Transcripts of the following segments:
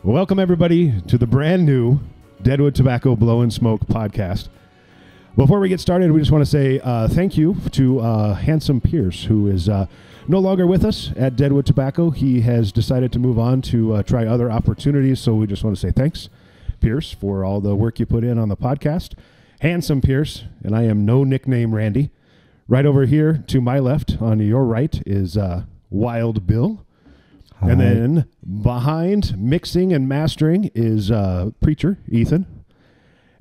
Welcome, everybody, to the brand new Deadwood Tobacco Blow and Smoke podcast. Before we get started, we just want to say thank you to Handsome Pierce, who is no longer with us at Deadwood Tobacco. He has decided to move on to try other opportunities, so we just want to say thanks, Pierce, for all the work you put in on the podcast. Handsome Pierce, and I am no nickname Randy. Right over here to my left, on your right, is Wild Bill. Hi. And then behind mixing and mastering is Preacher Ethan.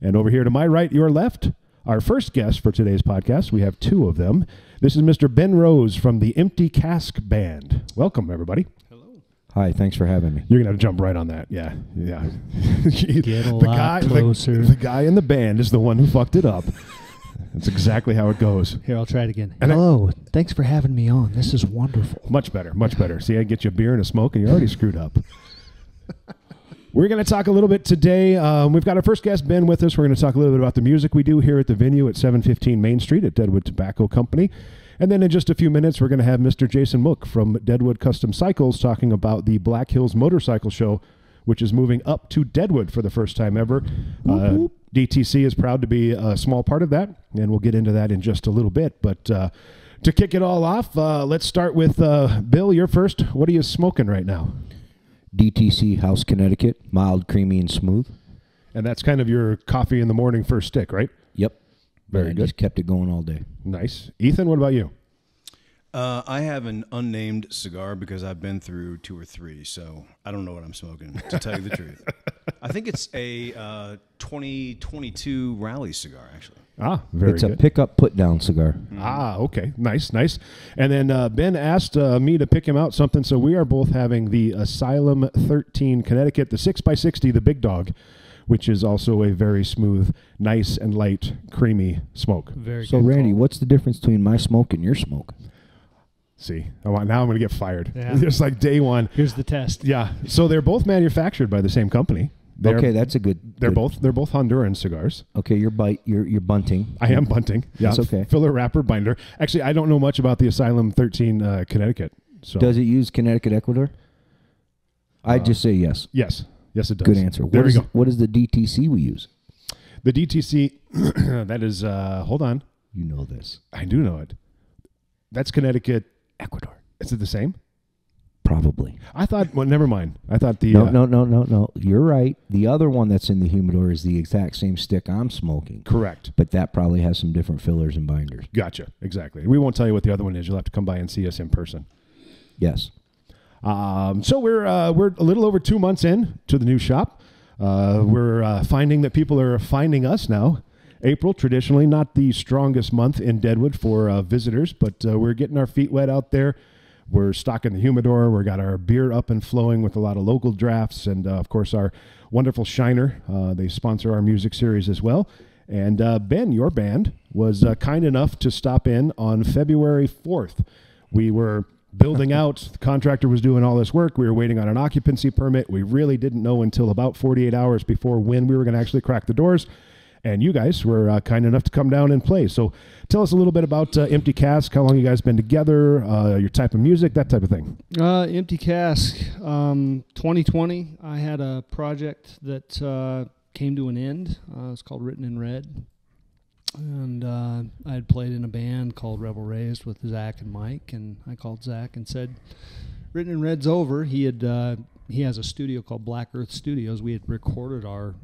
And over here to my right, your left, our first guest for today's podcast. We have two of them. This is Mr. Ben Rose from the Empty Cask Band. Welcome, everybody. Hello. Hi, thanks for having me. You're going to have to jump right on that. Yeah. Get a lot closer. The guy in the band is the one who fucked it up. That's exactly how it goes. Here, I'll try it again. Hello. Thanks for having me on. This is wonderful. Much better. Much better. See, I get you a beer and a smoke, and you're already screwed up. We're going to talk a little bit today. We've got our first guest, Ben, with us. We're going to talk a little bit about the music we do here at the venue at 715 Main Street at Deadwood Tobacco Company. And then in just a few minutes, we're going to have Mr. Jason Mook from Deadwood Custom Cycles talking about the Black Hills Motorcycle Show, which is moving up to Deadwood for the first time ever. DTC is proud to be a small part of that, and we'll get into that in just a little bit. But to kick it all off, let's start with Bill, you're first. What are you smoking right now? DTC House Connecticut, mild, creamy, and smooth. And that's kind of your coffee in the morning first stick, right? Yep. Very good. Just kept it going all day. Nice. Ethan, what about you? I have an unnamed cigar because I've been through 2 or 3, so I don't know what I'm smoking, to tell you the truth. I think it's a 2022 Rally cigar, actually. Ah, very good. It's a pick-up, put-down cigar. Mm-hmm. Ah, okay. Nice, nice. And then Ben asked me to pick him out something, so we are both having the Asylum 13 Connecticut, the 6x60, the big dog, which is also a very smooth, nice and light, creamy smoke. Very so, good Randy, call. what's the difference between my smoke and your smoke? See, now I'm going to get fired. Yeah. Just like day one. Here's the test. Yeah. So they're both manufactured by the same company. Okay, that's a good. They're both Honduran cigars. Okay, you're bunting. I am bunting. Yeah, that's okay. Filler wrapper binder. Actually, I don't know much about the Asylum 13 Connecticut. So does it use Connecticut Ecuador? I'd just say yes. Yes, yes, it does. Good answer. There we go. What is the DTC we use? The DTC. That is. Hold on. You know this. I do know it. That's Connecticut. Ecuador. Is it the same? Probably. I thought. Well, never mind. I thought the. No. You're right. The other one that's in the humidor is the exact same stick I'm smoking. Correct. But that probably has some different fillers and binders. Gotcha. Exactly. We won't tell you what the other one is. You'll have to come by and see us in person. Yes. So we're a little over 2 months in to the new shop. We're finding that people are finding us now. April, traditionally not the strongest month in Deadwood for visitors, but we're getting our feet wet out there. We're stocking the humidor. We got our beer up and flowing with a lot of local drafts, and of course our wonderful Shiner. They sponsor our music series as well. And Ben, your band, was kind enough to stop in on February 4th. We were building out. The contractor was doing all this work. We were waiting on an occupancy permit. We really didn't know until about 48 hours before when we were going to actually crack the doors. And you guys were kind enough to come down and play. So tell us a little bit about Empty Cask, how long you guys been together, your type of music, that type of thing. Empty Cask, 2020, I had a project that came to an end. It's called Written in Red. And I had played in a band called Rebel Raised with Zach and Mike. And I called Zach and said, Written in Red's over. He has a studio called Black Earth Studios. We had recorded our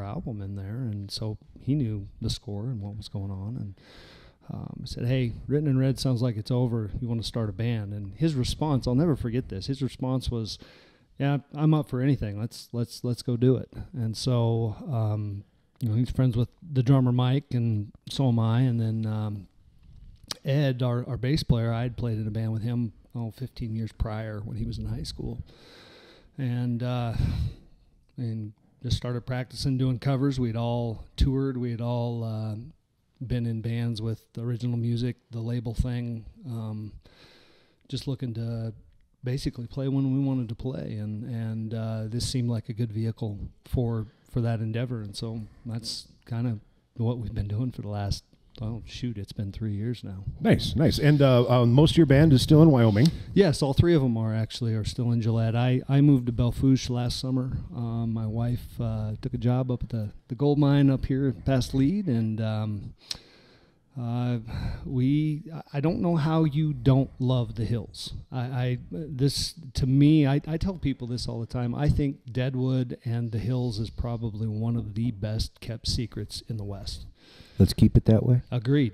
album in there, and so he knew the score and what was going on. And I said, "Hey, Written in Red sounds like it's over. You want to start a band?" And his response, I'll never forget this. His response was, "Yeah, I'm up for anything. Let's go do it." And so, he's friends with the drummer Mike, and so am I. And then Ed, our bass player, I had played in a band with him 15 years prior when he was in high school. And just started practicing doing covers. We'd all toured. We had all been in bands with the original music, the label thing, just looking to basically play when we wanted to play. And this seemed like a good vehicle for that endeavor. And so that's kind of what we've been doing for the last Oh, shoot, it's been 3 years now. Nice. And most of your band is still in Wyoming. Yes, all three of them are still in Gillette. I moved to Belfouche last summer. My wife took a job up at the gold mine up here past Lead, and I don't know how you don't love the hills. This to me, I tell people this all the time. I think Deadwood and the hills is probably one of the best kept secrets in the West. Let's keep it that way. Agreed.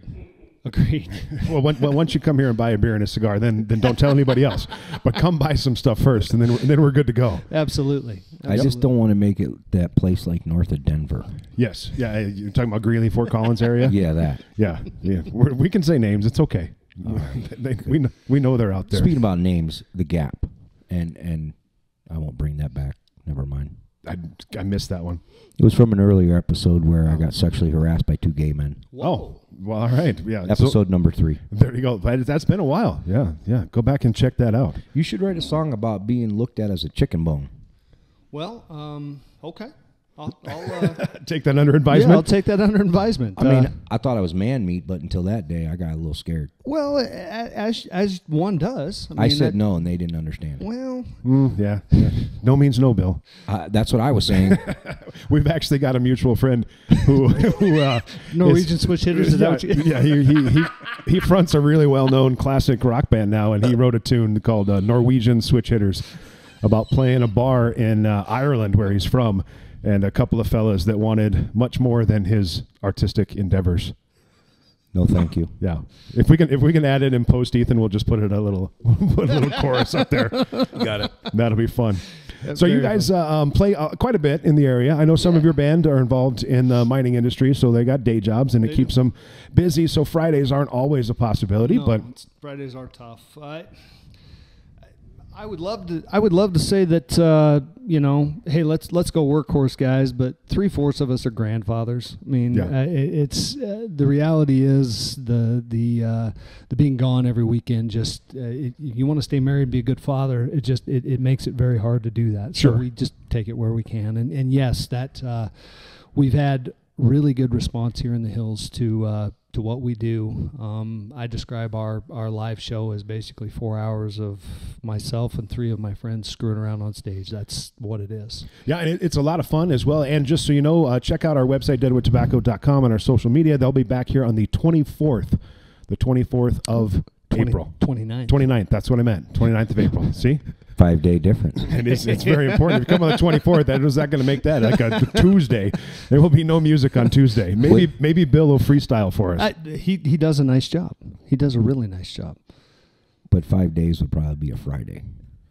Well, once you come here and buy a beer and a cigar, then don't tell anybody else. But come buy some stuff first, and then we're good to go. Absolutely. I just don't want to make it that place like north of Denver. Yes. Yeah. You're talking about Greeley, Fort Collins area? Yeah, that. Yeah. We can say names. It's okay. We know they're out there. Speaking about names, the Gap, and I won't bring that back. Never mind. I missed that one. It was from an earlier episode where I got sexually harassed by 2 gay men. Whoa. Oh, well, all right. Yeah. Episode number 3. There you go. That's been a while. Yeah. Go back and check that out. You should write a song about being looked at as a chicken bone. Well, okay. I'll Take that under advisement. Yeah, I'll take that under advisement. I mean, I thought I was man meat, but until that day, I got a little scared. Well, as one does. I said no, and they didn't understand. Well, yeah. No means no, Bill. That's what I was saying. We've actually got a mutual friend who Norwegian Switch Hitters. Is that what you? Yeah, he fronts a really well-known classic rock band now, and he wrote a tune called Norwegian Switch Hitters about playing a bar in Ireland where he's from, and a couple of fellas that wanted much more than his artistic endeavors. No, thank you. Yeah, if we can add it in post, Ethan, we'll just put a little chorus up there. Got it. That'll be fun. So you guys play quite a bit in the area. I know some of your band are involved in the mining industry, so they got day jobs, and it keeps them busy. So Fridays aren't always a possibility, but Fridays are tough. I would love to say that hey, let's go workhorse guys, but 3/4 of us are grandfathers. I mean, it's the reality is the being gone every weekend. Just you want to stay married, be a good father. It makes it very hard to do that. Sure. So we just take it where we can, and yes, that we've had really good response here in the hills to what we do. I describe our live show as basically 4 hours of myself and 3 of my friends screwing around on stage. That's what it is. Yeah, and it's a lot of fun as well. And just so you know, check out our website, deadwoodtobacco.com, and our social media. They'll be back here on the 24th of April. 29th, that's what I meant. 29th of April. See? 5-day difference. And it's very important. If you come on the 24th, that is not going to make that like a Tuesday. There will be no music on Tuesday. Maybe Bill will freestyle for us. He does a nice job. He does a really nice job. But 5 days would probably be a Friday.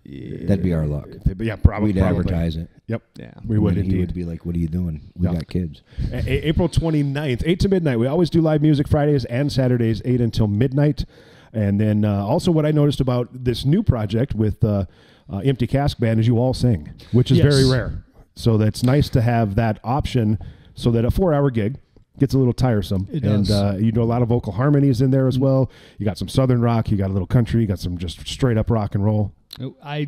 Yeah. That'd be our luck. Yeah, probably. We'd advertise it. Yep. Yeah. We would And indeed. he would be like, what are you doing? We got kids. April 29th, 8 to midnight. We always do live music Fridays and Saturdays, 8 until midnight. And then also what I noticed about this new project with Empty Cask Band is you all sing, which is very rare. So that's nice to have that option so that a 4-hour gig gets a little tiresome. It does. And you do a lot of vocal harmonies in there as well. You got some Southern rock, you got a little country, you got some just straight up rock and roll. I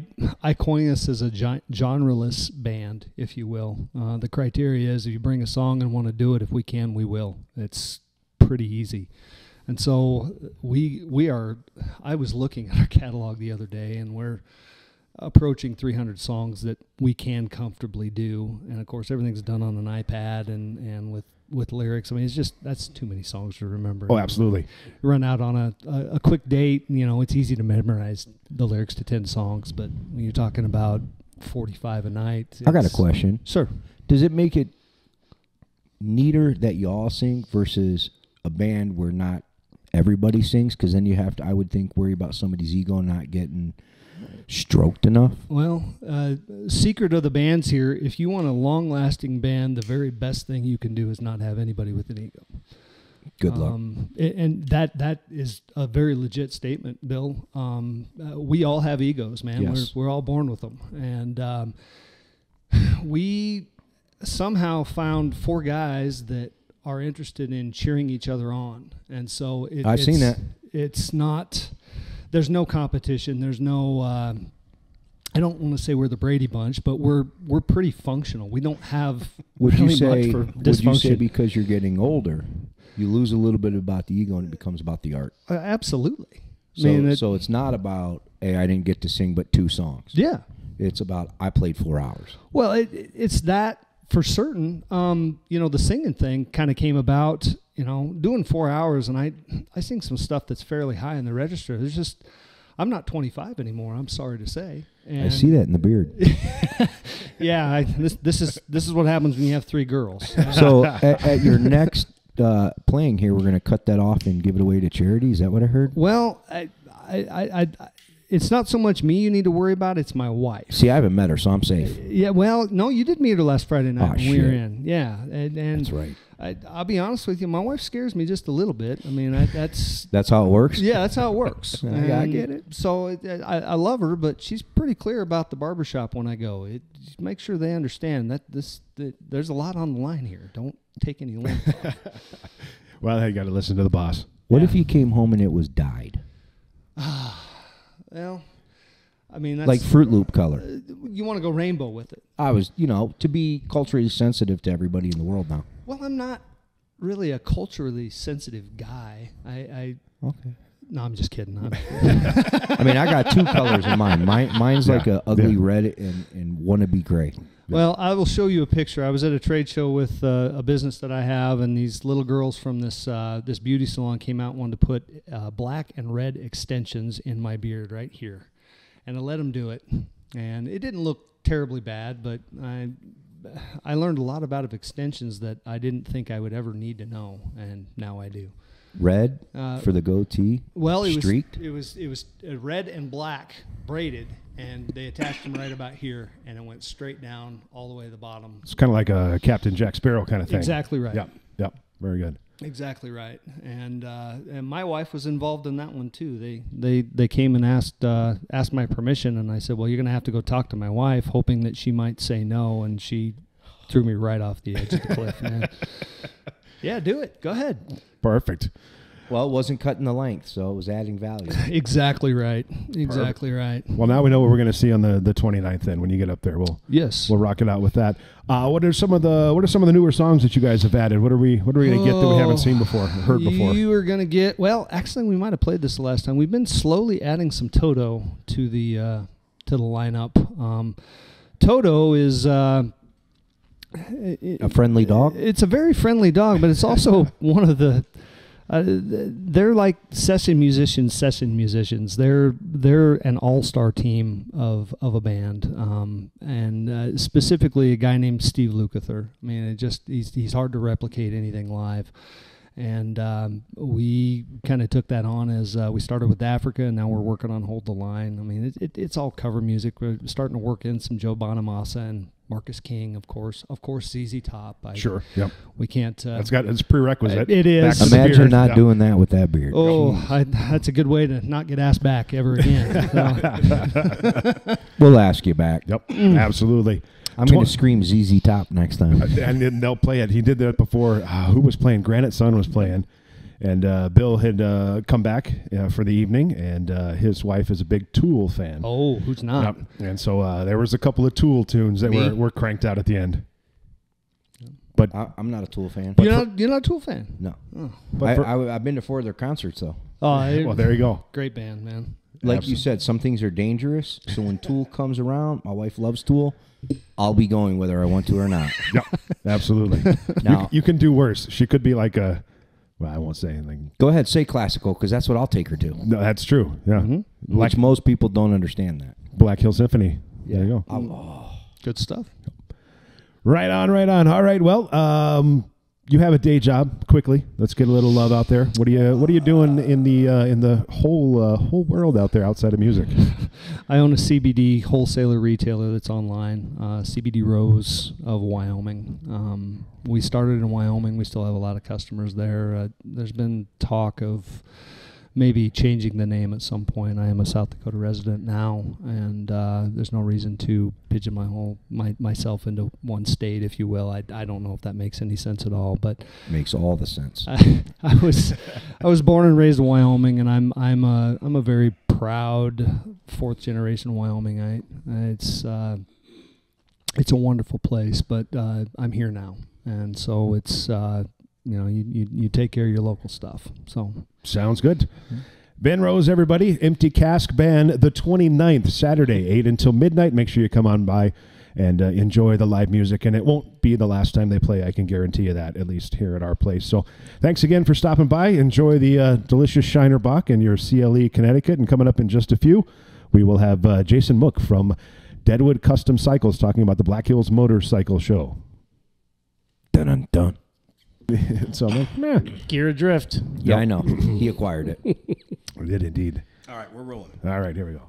coin us as a genreless band, if you will. The criteria is if you bring a song and want to do it, if we can, we will. It's pretty easy. And so we are, I was looking at our catalog the other day, and we're approaching 300 songs that we can comfortably do. And of course, everything's done on an iPad and with lyrics. I mean, it's just, that's too many songs to remember. Oh, absolutely. You run out on a quick date, it's easy to memorize the lyrics to 10 songs, but when you're talking about 45 a night. I got a question. Sure. Does it make it neater that you all sing versus a band where not everybody sings? Because then you have to, I would think, worry about somebody's ego not getting stroked enough. Well, secret of the bands here, if you want a long-lasting band, the very best thing you can do is not have anybody with an ego. Good luck. And that is a very legit statement, Bill. We all have egos, man. Yes. We're all born with them. And we somehow found 4 guys that are interested in cheering each other on. And so I've seen that. It's not, there's no competition. There's no, I don't want to say we're the Brady Bunch, but we're pretty functional. We don't have Would really you say much for dysfunction. because you're getting older You lose a little bit about the ego, and it becomes about the art. Absolutely. So, so it's not about, hey, I didn't get to sing but 2 songs. Yeah. It's about, I played 4 hours. Well, it's that for certain. The singing thing kind of came about, doing 4 hours, and I sing some stuff that's fairly high in the register. There's just, I'm not 25 anymore, I'm sorry to say. And I see that in the beard. yeah, this is what happens when you have 3 girls. So at your next playing here, we're going to cut that off and give it away to charity. Is that what I heard? Well, it's not so much me you need to worry about. It's my wife. See, I haven't met her, so I'm safe. Yeah, well, no, you did meet her last Friday night when we were shit. in. Yeah, and That's right. I'll be honest with you, my wife scares me just a little bit. I mean, that's how it works? yeah, that's how it works. I get it. So I love her, but she's pretty clear about the barbershop when I go. Make sure they understand that there's a lot on the line here. Don't take any loan. Well, you got to listen to the boss. What if you came home and it was dyed? Well, I mean, that's, Like Fruit Loop color. You want to go rainbow with it. I was, to be culturally sensitive to everybody in the world now. Well, I'm not really a culturally sensitive guy. Okay. No, I'm just kidding. I mean, I got 2 colors in mine. Mine's like a ugly red and wannabe gray. Well, I will show you a picture. I was at a trade show with a business that I have, and these little girls from this beauty salon came out and wanted to put black and red extensions in my beard right here. And I let them do it. And it didn't look terribly bad, but I learned a lot about extensions that I didn't think I would ever need to know, and now I do. Red for the goatee. Well, streaked. It was red and black braided, and they attached them right about here, and it went straight down all the way to the bottom. It's kind of like a Captain Jack Sparrow kind of thing. Exactly right. Yep. Very good. Exactly right. And my wife was involved in that one too. They came and asked my permission, and I said, well, you're going to have to go talk to my wife, hoping that she might say no, and she threw me right off the edge of the cliff, man. Yeah, do it. Go ahead. Perfect. Well, it wasn't cutting the length, so it was adding value. Exactly right. Exactly right. Well, now we know what we're going to see on the 29th. Then when you get up there, we'll rock it out with that. What are some of the newer songs that you guys have added? What are we going to get that we haven't seen before, or heard before? You are going to get, well, actually, we might have played this the last time. We've been slowly adding some Toto to the lineup. Toto is a friendly dog. It's a very friendly dog, but it's also one of the. They're like session musicians. They're an all-star team of a band, and specifically a guy named Steve Lukather. I mean, he's hard to replicate anything live. And we kind of took that on as we started with Africa, and now we're working on Hold the Line. I mean, it's all cover music. We're starting to work in some Joe Bonamassa and Marcus King, of course, ZZ Top. Sure, yep. We can't. It's prerequisite. It is. Imagine not doing that with that beard. Oh, that's a good way to not get asked back ever again. We'll ask you back. Yep, absolutely. I'm going to scream ZZ Top next time. And then they'll play it. He did that before. Who was playing? Granite Sun was playing. And Bill had come back for the evening, and his wife is a big Tool fan. Oh, who's not? Yep. And so there was a couple of Tool tunes that were cranked out at the end. But I'm not a Tool fan. You're not a Tool fan? No. Oh. I've been to 4 of their concerts, though. Oh, well, there you go. Great band, man. Like you said, some things are dangerous. So when Tool comes around, my wife loves Tool. I'll be going whether I want to or not. Yep, absolutely. Now you can do worse. She could be like a. Well, I won't say anything. Go ahead, say classical, because that's what I'll take her to. No, that's true. Yeah, Which most people don't understand that. Black Hill Symphony. Yeah. There you go. Good stuff. Right on. All right. Well, you have a day job. Quickly, let's get a little love out there. What are you doing in the whole world out there outside of music? I own a CBD wholesaler retailer that's online. CBD Rose of Wyoming. We started in Wyoming. We still have a lot of customers there. There's been talk of maybe changing the name at some point. I am a South Dakota resident now, and there's no reason to pigeonhole myself into one state, if you will. I don't know if that makes any sense at all, but makes all the sense. I was born and raised in Wyoming, and I'm a very proud 4th generation Wyomingite. It's a wonderful place, but I'm here now, and so it's you take care of your local stuff. So Sounds good. Ben Rose, everybody. Empty Cask Band, the 29th, Saturday, 8 until midnight. Make sure you come on by and enjoy the live music. And it won't be the last time they play. I can guarantee you that, at least here at our place. So thanks again for stopping by. Enjoy the delicious Shiner Bock and your CLE Connecticut. And coming up in just a few, we will have Jason Mook from Deadwood Custom Cycles talking about the Black Hills Motorcycle Show. Dun dun dun. So I'm like, meh. Gear Adrift. Yeah, I know. He acquired it. We did indeed. All right, we're rolling. All right, here we go.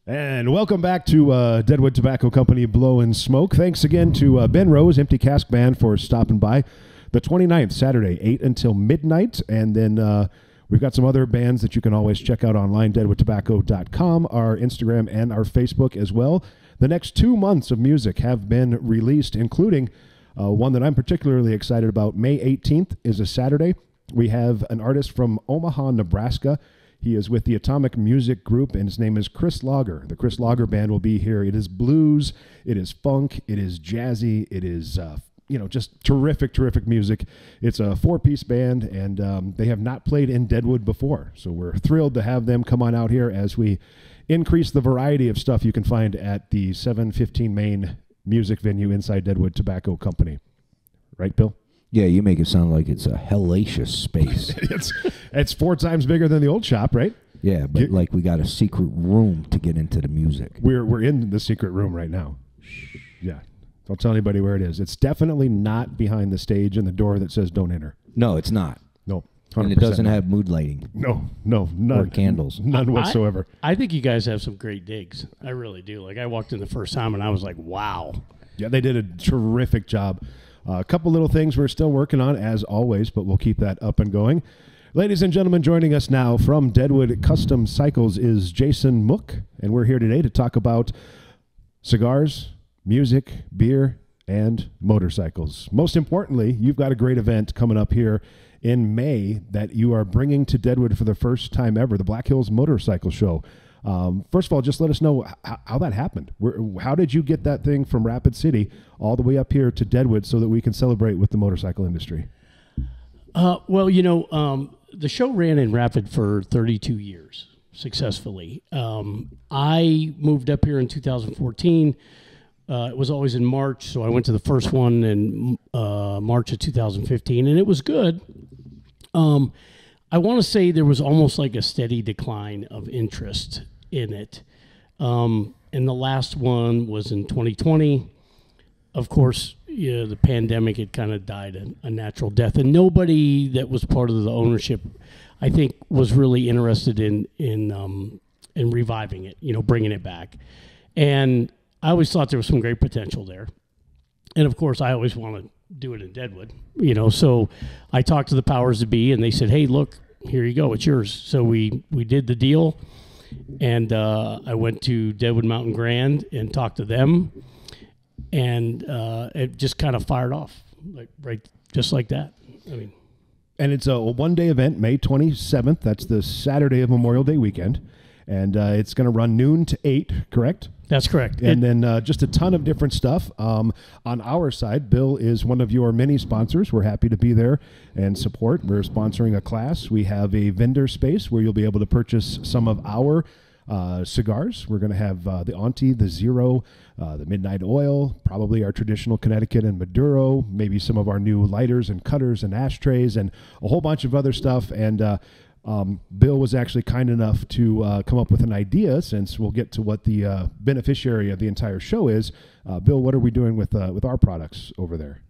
And welcome back to Deadwood Tobacco Company Blowin Smoke. Thanks again to Ben Rose, Empty Cask Band, for stopping by. The 29th, Saturday, 8 until midnight. And then we've got some other bands that you can always check out online, deadwoodtobacco.com, our Instagram, and our Facebook as well. The next 2 months of music have been released, including one that I'm particularly excited about. May 18th is a Saturday. We have an artist from Omaha, Nebraska. He is with the Atomic Music Group, and his name is Chris Lager. The Chris Lager Band will be here. It is blues, it is funk, it is jazzy, it is just terrific music. It's a 4-piece band, and they have not played in Deadwood before. So we're thrilled to have them come on out here as we increase the variety of stuff you can find at the 715 Main music venue inside Deadwood Tobacco Company. Right, Bill? Yeah, you make it sound like it's a hellacious space. It's 4 times bigger than the old shop, right? Yeah, but like we got a secret room to get into the music. We're in the secret room right now. Yeah. Don't tell anybody where it is. It's definitely not behind the stage and the door that says don't enter. No, it's not. No. And it doesn't have mood lighting. No, none. Or candles. None whatsoever. I think you guys have some great digs. I really do. Like, I walked in the first time and I was like, wow. Yeah, they did a terrific job. A couple little things we're still working on, as always, but we'll keep that up and going. Ladies and gentlemen, joining us now from Deadwood Custom Cycles is Jason Mook, and we're here today to talk about cigars, music, beer, and motorcycles. Most importantly, you've got a great event coming up here in May that you are bringing to Deadwood for the first time ever, the Black Hills Motorcycle Show. First of all, just let us know how that happened. How did you get that thing from Rapid City all the way up here to Deadwood so that we can celebrate with the motorcycle industry? Well, the show ran in Rapid for 32 years successfully. I moved up here in 2014. It was always in March, so I went to the first one in March of 2015, and it was good. I want to say there was almost like a steady decline of interest in it. And the last one was in 2020. Of course, the pandemic had kind of died a natural death, and nobody that was part of the ownership, I think, was really interested in reviving it, bringing it back. And I always thought there was some great potential there. And of course, I always want to do it in Deadwood, so I talked to the powers that be, and they said, hey, look, here you go, it's yours. So we did the deal, and I went to Deadwood Mountain Grand and talked to them, and it just kind of fired off, just like that. And it's a one-day event, May 27th. That's the Saturday of Memorial Day weekend. And it's going to run noon to 8, correct? That's correct. And then just a ton of different stuff. On our side, Bill is one of your many sponsors. We're happy to be there and support. We're sponsoring a class. We have a vendor space where you'll be able to purchase some of our cigars. We're going to have the Auntie, the Zero, the Midnight Oil, probably our traditional Connecticut and Maduro, maybe some of our new lighters and cutters and ashtrays, and a whole bunch of other stuff. And Bill was actually kind enough to come up with an idea, since we'll get to what the beneficiary of the entire show is. Bill, what are we doing with our products over there?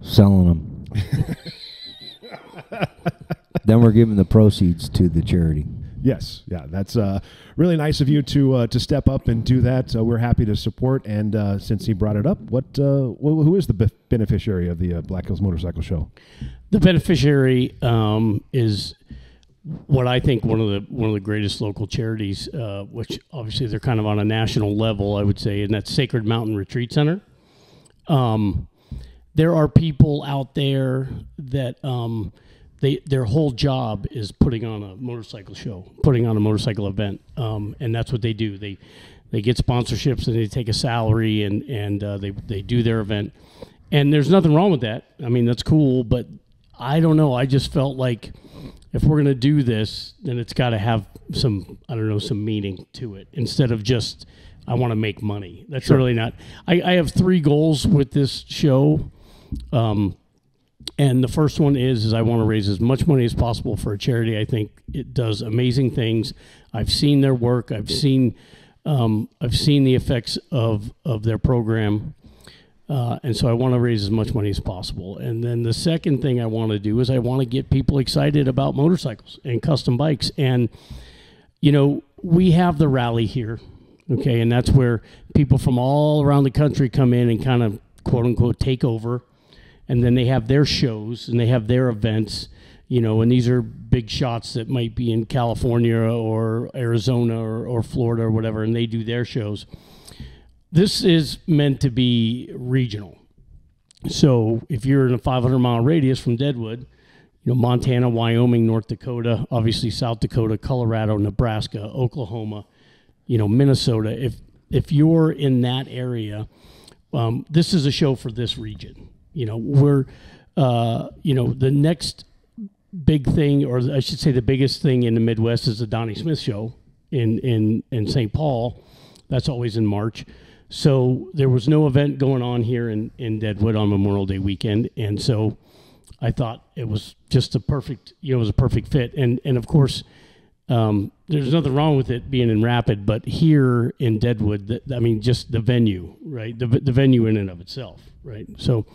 Selling them. Then we're giving the proceeds to the charity. Yes, yeah, that's really nice of you to step up and do that. We're happy to support. And since he brought it up, who is the beneficiary of the Black Hills Motorcycle Show? The beneficiary is what I think one of the greatest local charities, which obviously they're kind of on a national level, I would say, and that's Sacred Mountain Retreat Center. There are people out there that their whole job is putting on a motorcycle show, putting on a motorcycle event, and that's what they do. They get sponsorships and they take a salary and they do their event. And there's nothing wrong with that. I mean, that's cool, but I don't know. I just felt like if we're going to do this, then it's got to have some, I don't know, some meaning to it instead of just, I want to make money. That's really not. I have 3 goals with this show. And the first one is I want to raise as much money as possible for a charity. I think it does amazing things. I've seen their work. I've seen the effects of their program. And so I want to raise as much money as possible. And then the second thing I want to do is I want to get people excited about motorcycles and custom bikes. And, you know, we have the rally here, okay? And that's where people from all around the country come in and kind of, quote unquote, take over. And then they have their shows and they have their events, you know, and these are big shots that might be in California or Arizona or Florida or whatever, and they do their shows. This is meant to be regional. So if you're in a 500-mile radius from Deadwood, you know, Montana, Wyoming, North Dakota, obviously South Dakota, Colorado, Nebraska, Oklahoma, you know, Minnesota, if you're in that area, this is a show for this region. You know, we're, you know, the next big thing, or I should say the biggest thing in the Midwest is the Donnie Smith show in St. Paul. That's always in March. So there was no event going on here in Deadwood on Memorial Day weekend. And so I thought it was just a perfect, you know, it was a perfect fit. And of course, there's nothing wrong with it being in Rapid, but here in Deadwood, I mean, just the venue, right? The venue in and of itself, right? So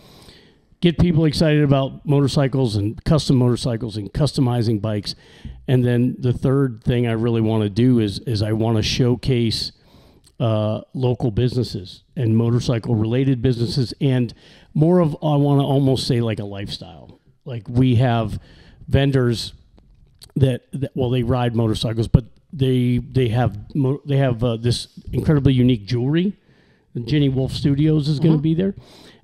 get people excited about motorcycles and customizing bikes. And then the third thing I really want to do is I want to showcase local businesses and motorcycle related businesses, and more of, I want to almost say like a lifestyle. Like we have vendors that well, they ride motorcycles, but they have this incredibly unique jewelry. Jenny Wolf Studios is going to be there.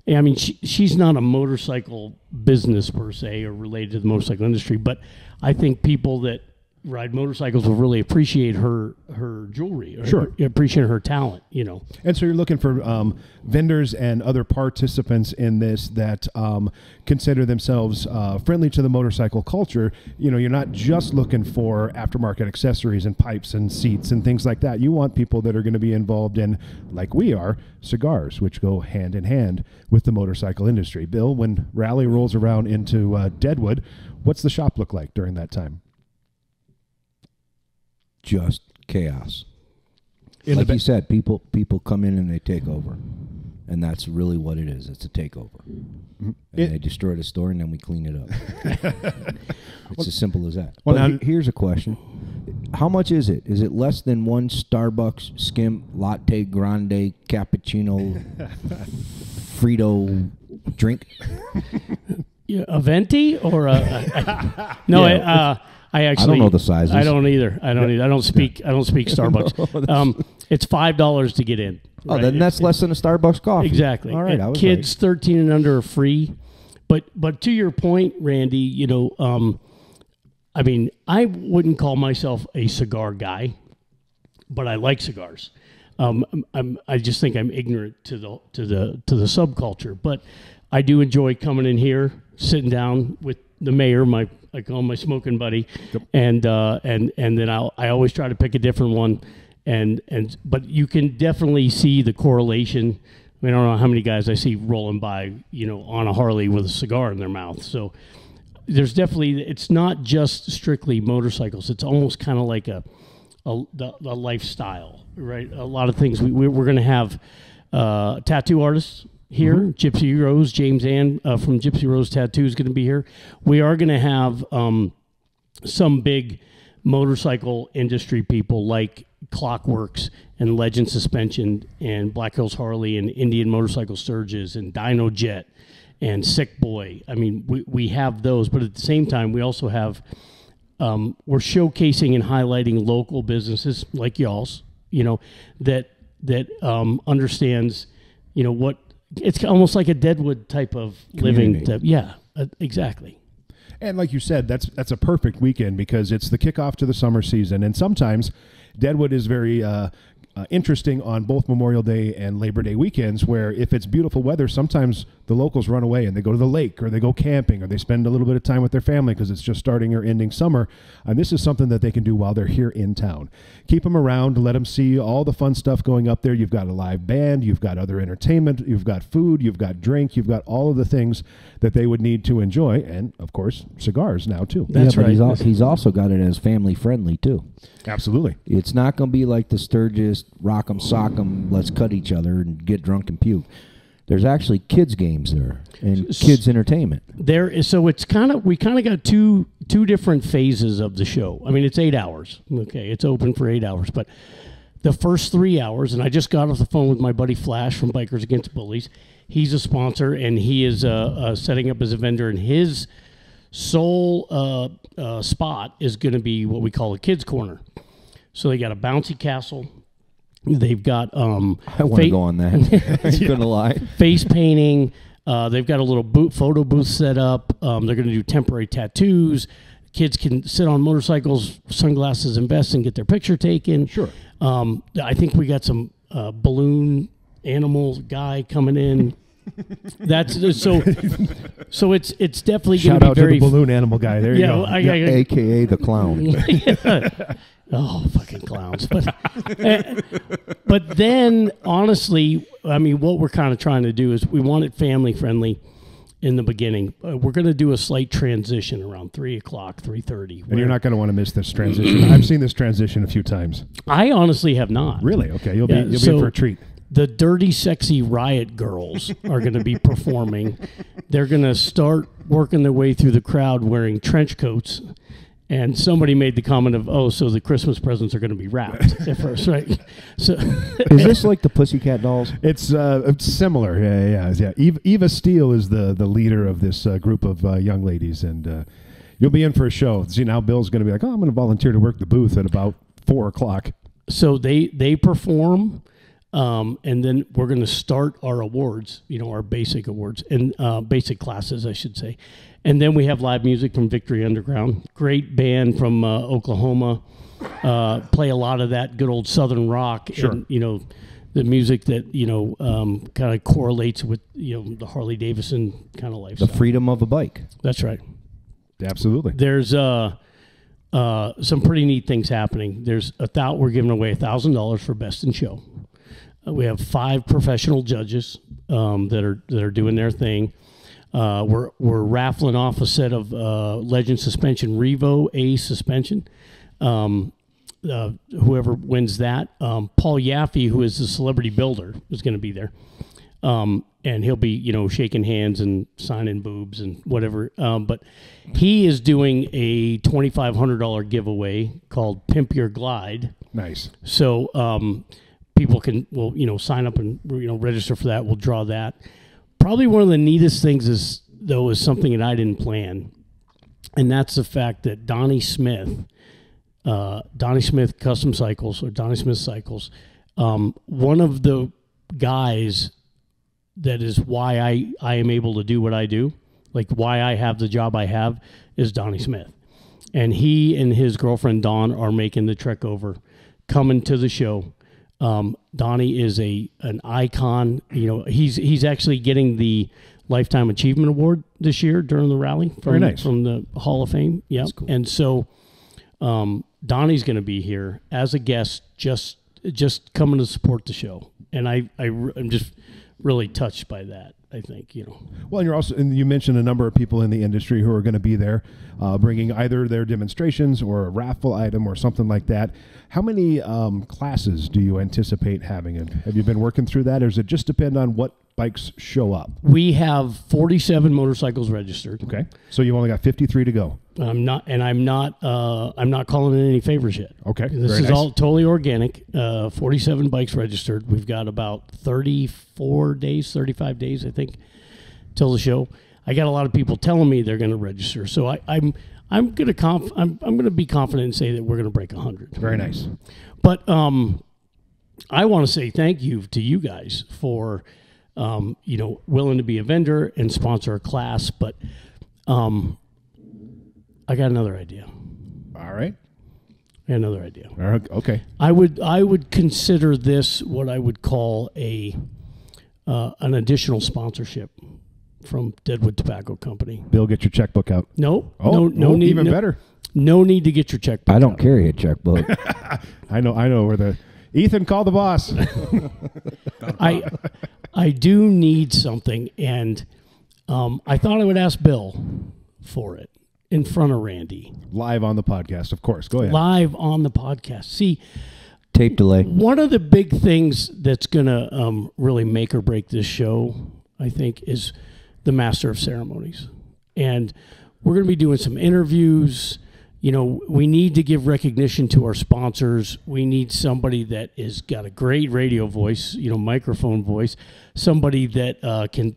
And I mean, she's not a motorcycle business per se or related to the motorcycle industry, but I think people that ride motorcycles will really appreciate her jewelry, or appreciate her talent, you know. And so you're looking for vendors and other participants in this that consider themselves friendly to the motorcycle culture. You know, you're not just looking for aftermarket accessories and pipes and seats and things like that. You want people that are going to be involved in, like we are, cigars, which go hand in hand with the motorcycle industry. Bill, when Rally rolls around into Deadwood, what's the shop look like during that time? Just chaos. Like you said, people come in and they take over, and that's really what it is. It's a takeover, and they destroy the store, and then we clean it up. It's as simple as that. Well, now, here's a question: how much is it? Is it less than one Starbucks skim latte grande cappuccino Frito drink? Yeah, a venti or a no? Yeah, I actually, I don't know the sizes. I don't either. I don't speak Starbucks. It's $5 to get in. Oh, then that's less than a Starbucks coffee. Exactly. All right, I was kids 13 and under are free. But to your point, Randy, you know, I mean, I wouldn't call myself a cigar guy, but I like cigars. I just think I'm ignorant to the subculture, but I do enjoy coming in here, sitting down with the mayor, I call my smoking buddy, and then I always try to pick a different one, but you can definitely see the correlation. I mean, I don't know how many guys I see rolling by, you know, on a Harley with a cigar in their mouth. So there's definitely, it's not just strictly motorcycles. It's almost kind of like a lifestyle, right? A lot of things. We're going to have tattoo artists here. Gypsy Rose, James Ann from Gypsy Rose Tattoo is going to be here. We are going to have some big motorcycle industry people like Clockworks and Legend Suspension and Black Hills Harley and Indian Motorcycle Sturges and Dino Jet and Sick Boy. I mean, we have those, but at the same time, we also have, we're showcasing and highlighting local businesses like y'all's, you know, that understands, you know, what, it's almost like a Deadwood type of living. Yeah, exactly. And like you said, that's a perfect weekend because it's the kickoff to the summer season. And sometimes Deadwood is very interesting on both Memorial Day and Labor Day weekends, where if it's beautiful weather, sometimes the locals run away and they go to the lake or they go camping or they spend a little bit of time with their family because it's just starting or ending summer. And this is something that they can do while they're here in town. Keep them around, let them see all the fun stuff going up there. You've got a live band, you've got other entertainment, you've got food, you've got drink, you've got all of the things that they would need to enjoy. And, of course, cigars now, too. That's but right. he's also got it as family friendly, too. Absolutely. It's not going to be like the Sturgis, rock 'em, sock 'em, let's cut each other and get drunk and puke. There's actually kids games there and kids entertainment. There is, so it's we kind of got two different phases of the show. I mean, it's 8 hours. Okay, it's open for 8 hours, but the first 3 hours, and I just got off the phone with my buddy Flash from Bikers Against Bullies. He's a sponsor, and he is setting up as a vendor, and his sole spot is going to be what we call a kids corner. So they got a bouncy castle. They've got I want to go on that. I'm gonna lie. Face painting. They've got a little photo booth set up. They're going to do temporary tattoos. Kids can sit on motorcycles, sunglasses, and vests, and get their picture taken. Sure. I think we got some balloon animal guy coming in. That's so. So it's definitely going Shout to be out very to the balloon animal guy. There you go. AKA the clown. Oh, fucking clowns. But then, honestly, I mean, what we're kind of trying to do is we want it family friendly in the beginning. We're going to do a slight transition around 3 o'clock, 3:30. And you're not going to want to miss this transition. I've seen this transition a few times. I honestly have not. Really? Okay. You'll be in for a treat. The Dirty Sexy Riot Girls are going to be performing. They're going to start working their way through the crowd wearing trench coats. And somebody made the comment of, so the Christmas presents are going to be wrapped at first, right? So, is this like the Pussycat Dolls? It's similar. Yeah. Eva Steele is the leader of this group of young ladies, and you'll be in for a show. See, now Bill's going to be like, I'm going to volunteer to work the booth at about 4 o'clock. So they perform, and then we're going to start our awards, our basic awards, and basic classes, I should say. And then we have live music from Victory Underground. Great band from Oklahoma. Play a lot of that good old Southern rock. Sure. And, the music that, kind of correlates with, the Harley Davidson kind of lifestyle. The freedom of a bike. That's right. Absolutely. There's some pretty neat things happening. We're giving away $1,000 for Best in Show. We have 5 professional judges that are doing their thing. We're raffling off a set of Legend Suspension Revo A suspension. Whoever wins that, Paul Yaffe, who is the celebrity builder, is going to be there, and he'll be shaking hands and signing boobs and whatever. But he is doing a $2,500 giveaway called Pimp Your Glide. Nice. So people will sign up and register for that. We'll draw that. Probably one of the neatest things is something that I didn't plan, and that's the fact that Donnie Smith Custom Cycles, or Donnie Smith Cycles, one of the guys that is why I am able to do what I do, like why I have the job I have, is Donnie Smith. And he and his girlfriend Dawn are making the trek over, coming to the show. Donnie is an icon. He's actually getting the Lifetime Achievement Award this year during the rally from the Hall of Fame. Yeah, cool. And so Donnie's going to be here as a guest, just coming to support the show, and I'm just really touched by that. I think, Well, and you mentioned a number of people in the industry who are going to be there, bringing either their demonstrations or a raffle item or something like that. How many classes do you anticipate having? And have you been working through that, or does it just depend on what bikes show up? We have 47 motorcycles registered. Okay, so you only got 53 to go. I'm not calling in any favors yet. Okay, this is all totally organic. 47 bikes registered. We've got about 35 days, I think, till the show. I got a lot of people telling me they're going to register, so I'm going to be confident and say that we're going to break 100. Very nice. But I want to say thank you to you guys for willing to be a vendor and sponsor a class, but I got another idea. All right. Another idea. Okay. I would consider this what I would call an additional sponsorship from Deadwood Tobacco Company. Bill, get your checkbook out. No, Oh, no need. Even better. No need to get your checkbook. I don't out. carry a checkbook. I know where the Ethan, call the boss. I do need something, and I thought I would ask Bill for it in front of Randy. Live on the podcast, of course. Go ahead. Live on the podcast. See, Tape delay. one of the big things that's going to really make or break this show, I think, is the Master of Ceremonies. And we're going to be doing some interviews. You know, we need to give recognition to our sponsors. We need somebody that has got a great radio voice, microphone voice, somebody that can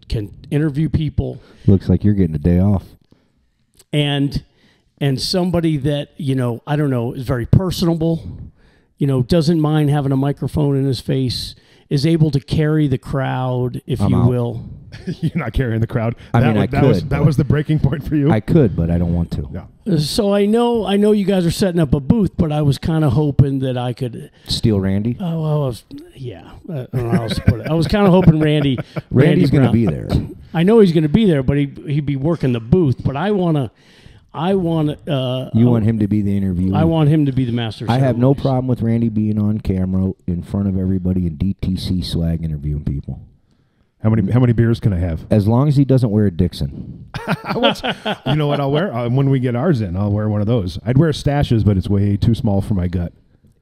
interview people. Looks like you're getting a day off. And somebody that, I don't know, is very personable, doesn't mind having a microphone in his face, is able to carry the crowd, if I'm you out. will. You're not carrying the crowd. I could. That was the breaking point for you. I could, but I don't want to. Yeah. So I know you guys are setting up a booth, but I was kind of hoping that I could. Steal Randy? Oh, well, I don't know how else to put it. I was kind of hoping Randy's Randy's going to be there. I know he's going to be there, but he'd be working the booth. But I want to. You want him to be the interviewer? I want him to be the master. I have no problem with Randy being on camera in front of everybody in DTC swag interviewing people. How many beers can I have? As long as he doesn't wear a Dixon. You know what I'll wear? When we get ours in, I'll wear one of those. I'd wear Stashes, but it's way too small for my gut.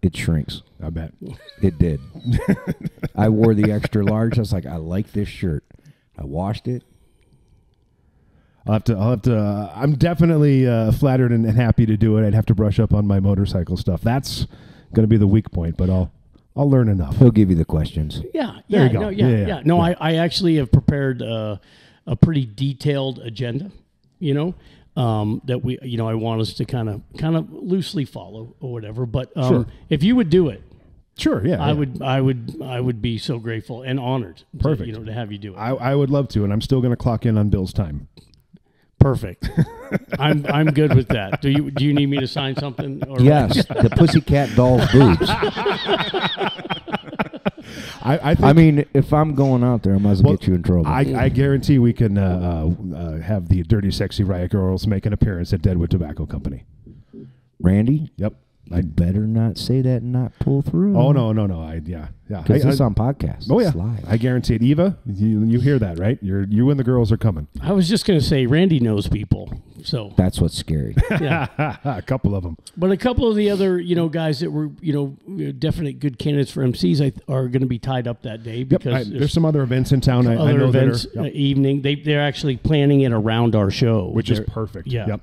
It shrinks. I bet. It did. I wore the extra large. I was like, I like this shirt. I washed it. I'll have to. I'm definitely flattered and happy to do it. I'd have to brush up on my motorcycle stuff. That's going to be the weak point, but I'll learn enough. He'll give you the questions. Yeah, There you go. No, Yeah. No, I actually have prepared a pretty detailed agenda. That we, I want us to kind of loosely follow or whatever. But Sure. If you would do it, Sure. Yeah. I would be so grateful and honored. Perfect. To have you do it. I would love to, and I'm still going to clock in on Bill's time. Perfect. I'm good with that. Do you need me to sign something? Or Yes, the Pussycat Dolls boobs. I think, I mean, if I'm going out there, I might as well get you in trouble. I guarantee we can have the Dirty Sexy Riot Girls make an appearance at Deadwood Tobacco Company. Randy? Yep. I better not say that and not pull through. Oh no. Yeah. Because it's on podcast. Oh yeah. It's live. I guarantee it. Eva, you hear that, right? You and the girls are coming. I was just going to say Randy knows people, so That's what's scary. yeah. A couple of them. But a couple of the other guys that were definite good candidates for MCs are going to be tied up that day because There's some other events in town. I other know events that are, yep, evening. They're actually planning it around our show, which is perfect. Yeah. Yep.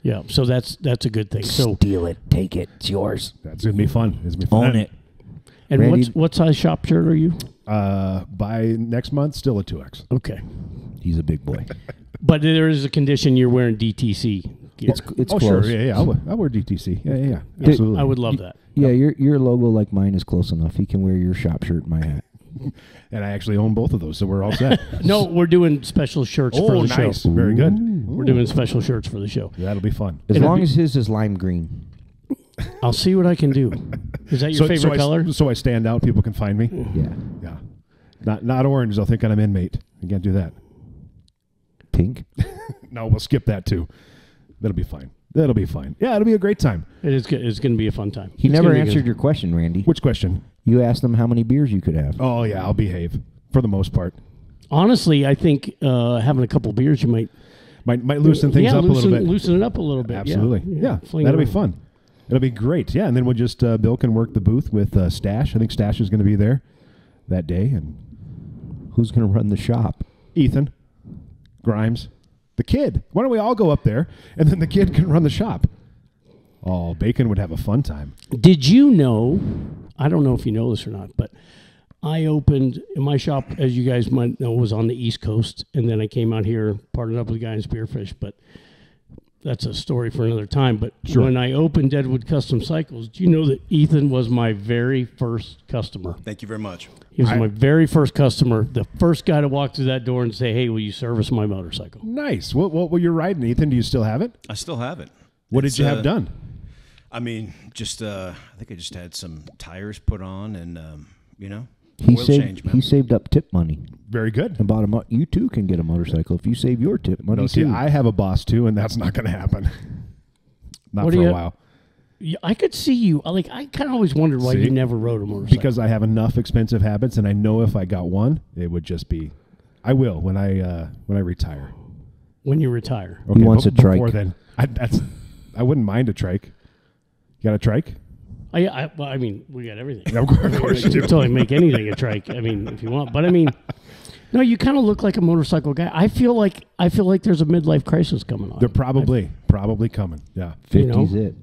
Yeah, so that's a good thing. So Steal it. Take it. It's yours. That's gonna be fun. It's gonna be fun. Own it. and Randy- what size shop shirt are you? By next month, still a 2X. Okay, He's a big boy. but there is a condition you're wearing DTC gear. It's Oh close. sure, yeah. I'll wear DTC. Yeah. Yeah, Absolutely. I would love that. Yeah, your logo like mine is close enough. He can wear your shop shirt and my hat. And I actually own both of those, so we're all set. No, we're doing special shirts for the nice. show. Very good. We're doing special shirts for the show. Yeah, that'll be fun. As It'll long be- as his is lime green. I'll see what I can do. Is that your favorite color? So I stand out. People can find me. Yeah. Yeah. Not orange. They'll think I'm inmate. You can't do that. Pink. No, we'll skip that too. That'll be fine. Yeah, it'll be a great time. It is good. It's going to be a fun time. He It's never gonna be answered good. your question, Randy. Which question? You asked him how many beers you could have. Oh yeah, I'll behave for the most part. Honestly, I think having a couple beers, you might Loosen things up a little bit. Loosen it up a little bit. Absolutely. Yeah. Fling That'll it be around. fun. It'll be great. Yeah, and then we'll just Bill can work the booth with Stash. I think Stash is going to be there that day, and Who's going to run the shop? Ethan, Grimes, the kid. Why don't we all go up there, and then the kid can run the shop? Oh, Bacon would have a fun time. Did you know? I don't know if you know this or not, but I opened my shop, as you guys might know, was on the East Coast, and then I came out here, partnered up with a guy in Spearfish, but that's a story for another time. But when I opened Deadwood Custom Cycles, do you know that Ethan was my very first customer? Thank you very much. He was my very first customer, the first guy to walk through that door and say, "Hey, will you service my motorcycle?" Nice. What were you riding, Ethan? Do you still have it? I still have it. What It's, did you have done? I mean, just I think I just had some tires put on, and He oil saved. change, man. He saved up tip money. Very good. And bought a you too can get a motorcycle if you save your tip money No, see, too. I have a boss too, and that's not going to happen. Not What for do a you- while. Yeah, I could see you. I kind of always wondered why See? you never rode a motorcycle. Because I have enough expensive habits, and I know if I got one, it would just be. I will when I retire. when you retire. Okay, wants a trike. Before then, I wouldn't mind a trike. You got a trike? Well, I mean, we got everything. Of course you do. Totally make anything a trike. I mean, if you want, but I mean, no, you kind of look like a motorcycle guy. I feel like there's a midlife crisis coming on. They're probably coming. Yeah, 50's you it.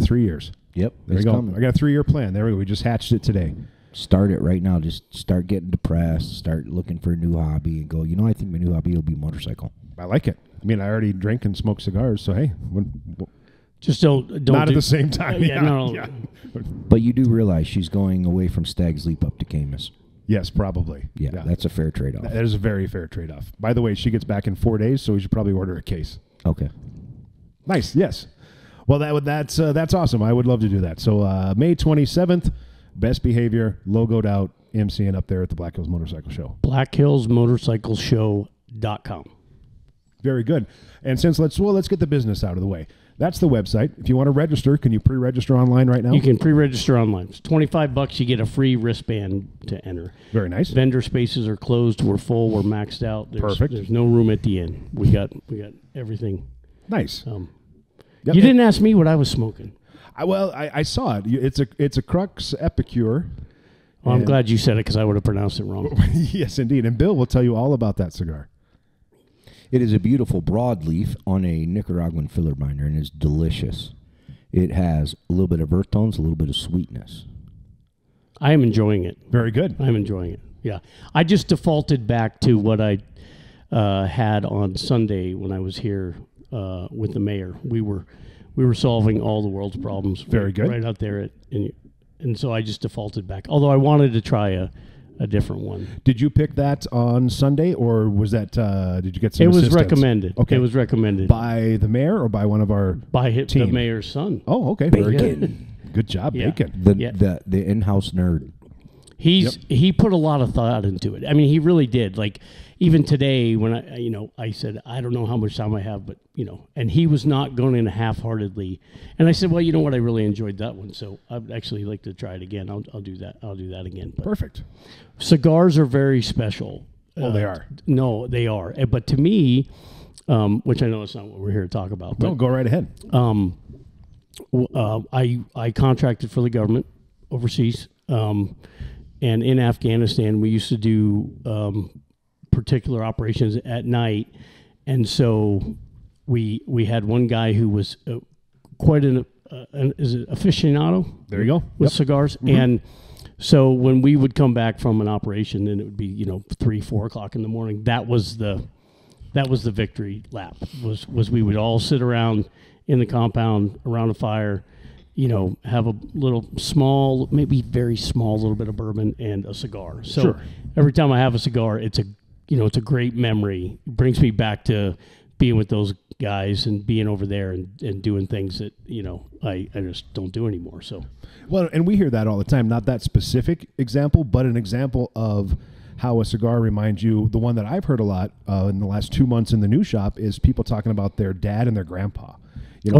3 years. Yep, There it's you go. coming. I got a 3-year plan. There we go. We just hatched it today. Start it right now. Just start getting depressed. Start looking for a new hobby and go. I think my new hobby will be motorcycle. I like it. I mean, I already drink and smoke cigars, so hey, Just don't not do, at the same time. yeah, no. Yeah. But you do realize she's going away from Stag's Leap up to Camus. Yes, probably. Yeah, that's a fair trade-off. That is a very fair trade-off. By the way, she gets back in 4 days, so we should probably order a case. Okay. Nice. Yes. Well, that's awesome. I would love to do that. So May 27th, best behavior, logoed out, MCing up there at the Black Hills Motorcycle Show. BlackHillsMotorcycleShow.com. Very good. And since let's get the business out of the way. That's the website. If you want to register, can you pre-register online right now? You can pre-register online. It's $25. You get a free wristband to enter. Very nice. Vendor spaces are closed. We're full. We're maxed out. Perfect. There's no room at the end. We got everything. Nice. Yep. You didn't ask me what I was smoking. I saw it. It's a Crux Epicure. Well, I'm And- glad you said it because I would have pronounced it wrong. Yes, indeed. And Bill will tell you all about that cigar. It is a beautiful broadleaf on a Nicaraguan filler binder, and it's delicious. It has a little bit of earth tones, a little bit of sweetness. I am enjoying it. Very good. I'm enjoying it. Yeah. I just defaulted back to what I had on Sunday when I was here with the mayor. We were solving all the world's problems. Very good. Right out there and so I just defaulted back. Although I wanted to try a different one. Did you pick that on Sunday, or was that did you get some It was assistance? recommended. Okay. It was recommended By the mayor or by one of our by the team? mayor's son. Oh, okay. Very Bacon. good job, Yeah. Bacon. The in-house nerd. He put a lot of thought into it. I mean, he really did. Like even today when I said I don't know how much time I have, but and he was not going in half-heartedly. And I said, well, you know what, I really enjoyed that one, so I'd actually like to try it again. I'll do that. I'll do that again. But Perfect. cigars are very special. Oh, they are. No, they are. But to me, which I know it's not what we're here to talk about. No, But, go right ahead. I contracted for the government overseas, and in Afghanistan we used to do particular operations at night, and so we had one guy who was quite an aficionado. There you go. With Yep. cigars, and so when we would come back from an operation, and it would be 3-4 o'clock in the morning. That was the victory lap. Was we would all sit around in the compound around a fire, have a little small, maybe very small, little bit of bourbon and a cigar. So Sure. every time I have a cigar, it's a great memory. It brings me back to being with those guys and being over there and doing things that I just don't do anymore. So Well, and we hear that all the time. Not that specific example, but an example of how a cigar reminds you. The one that I've heard a lot in the last 2 months in the new shop is people talking about their dad and their grandpa.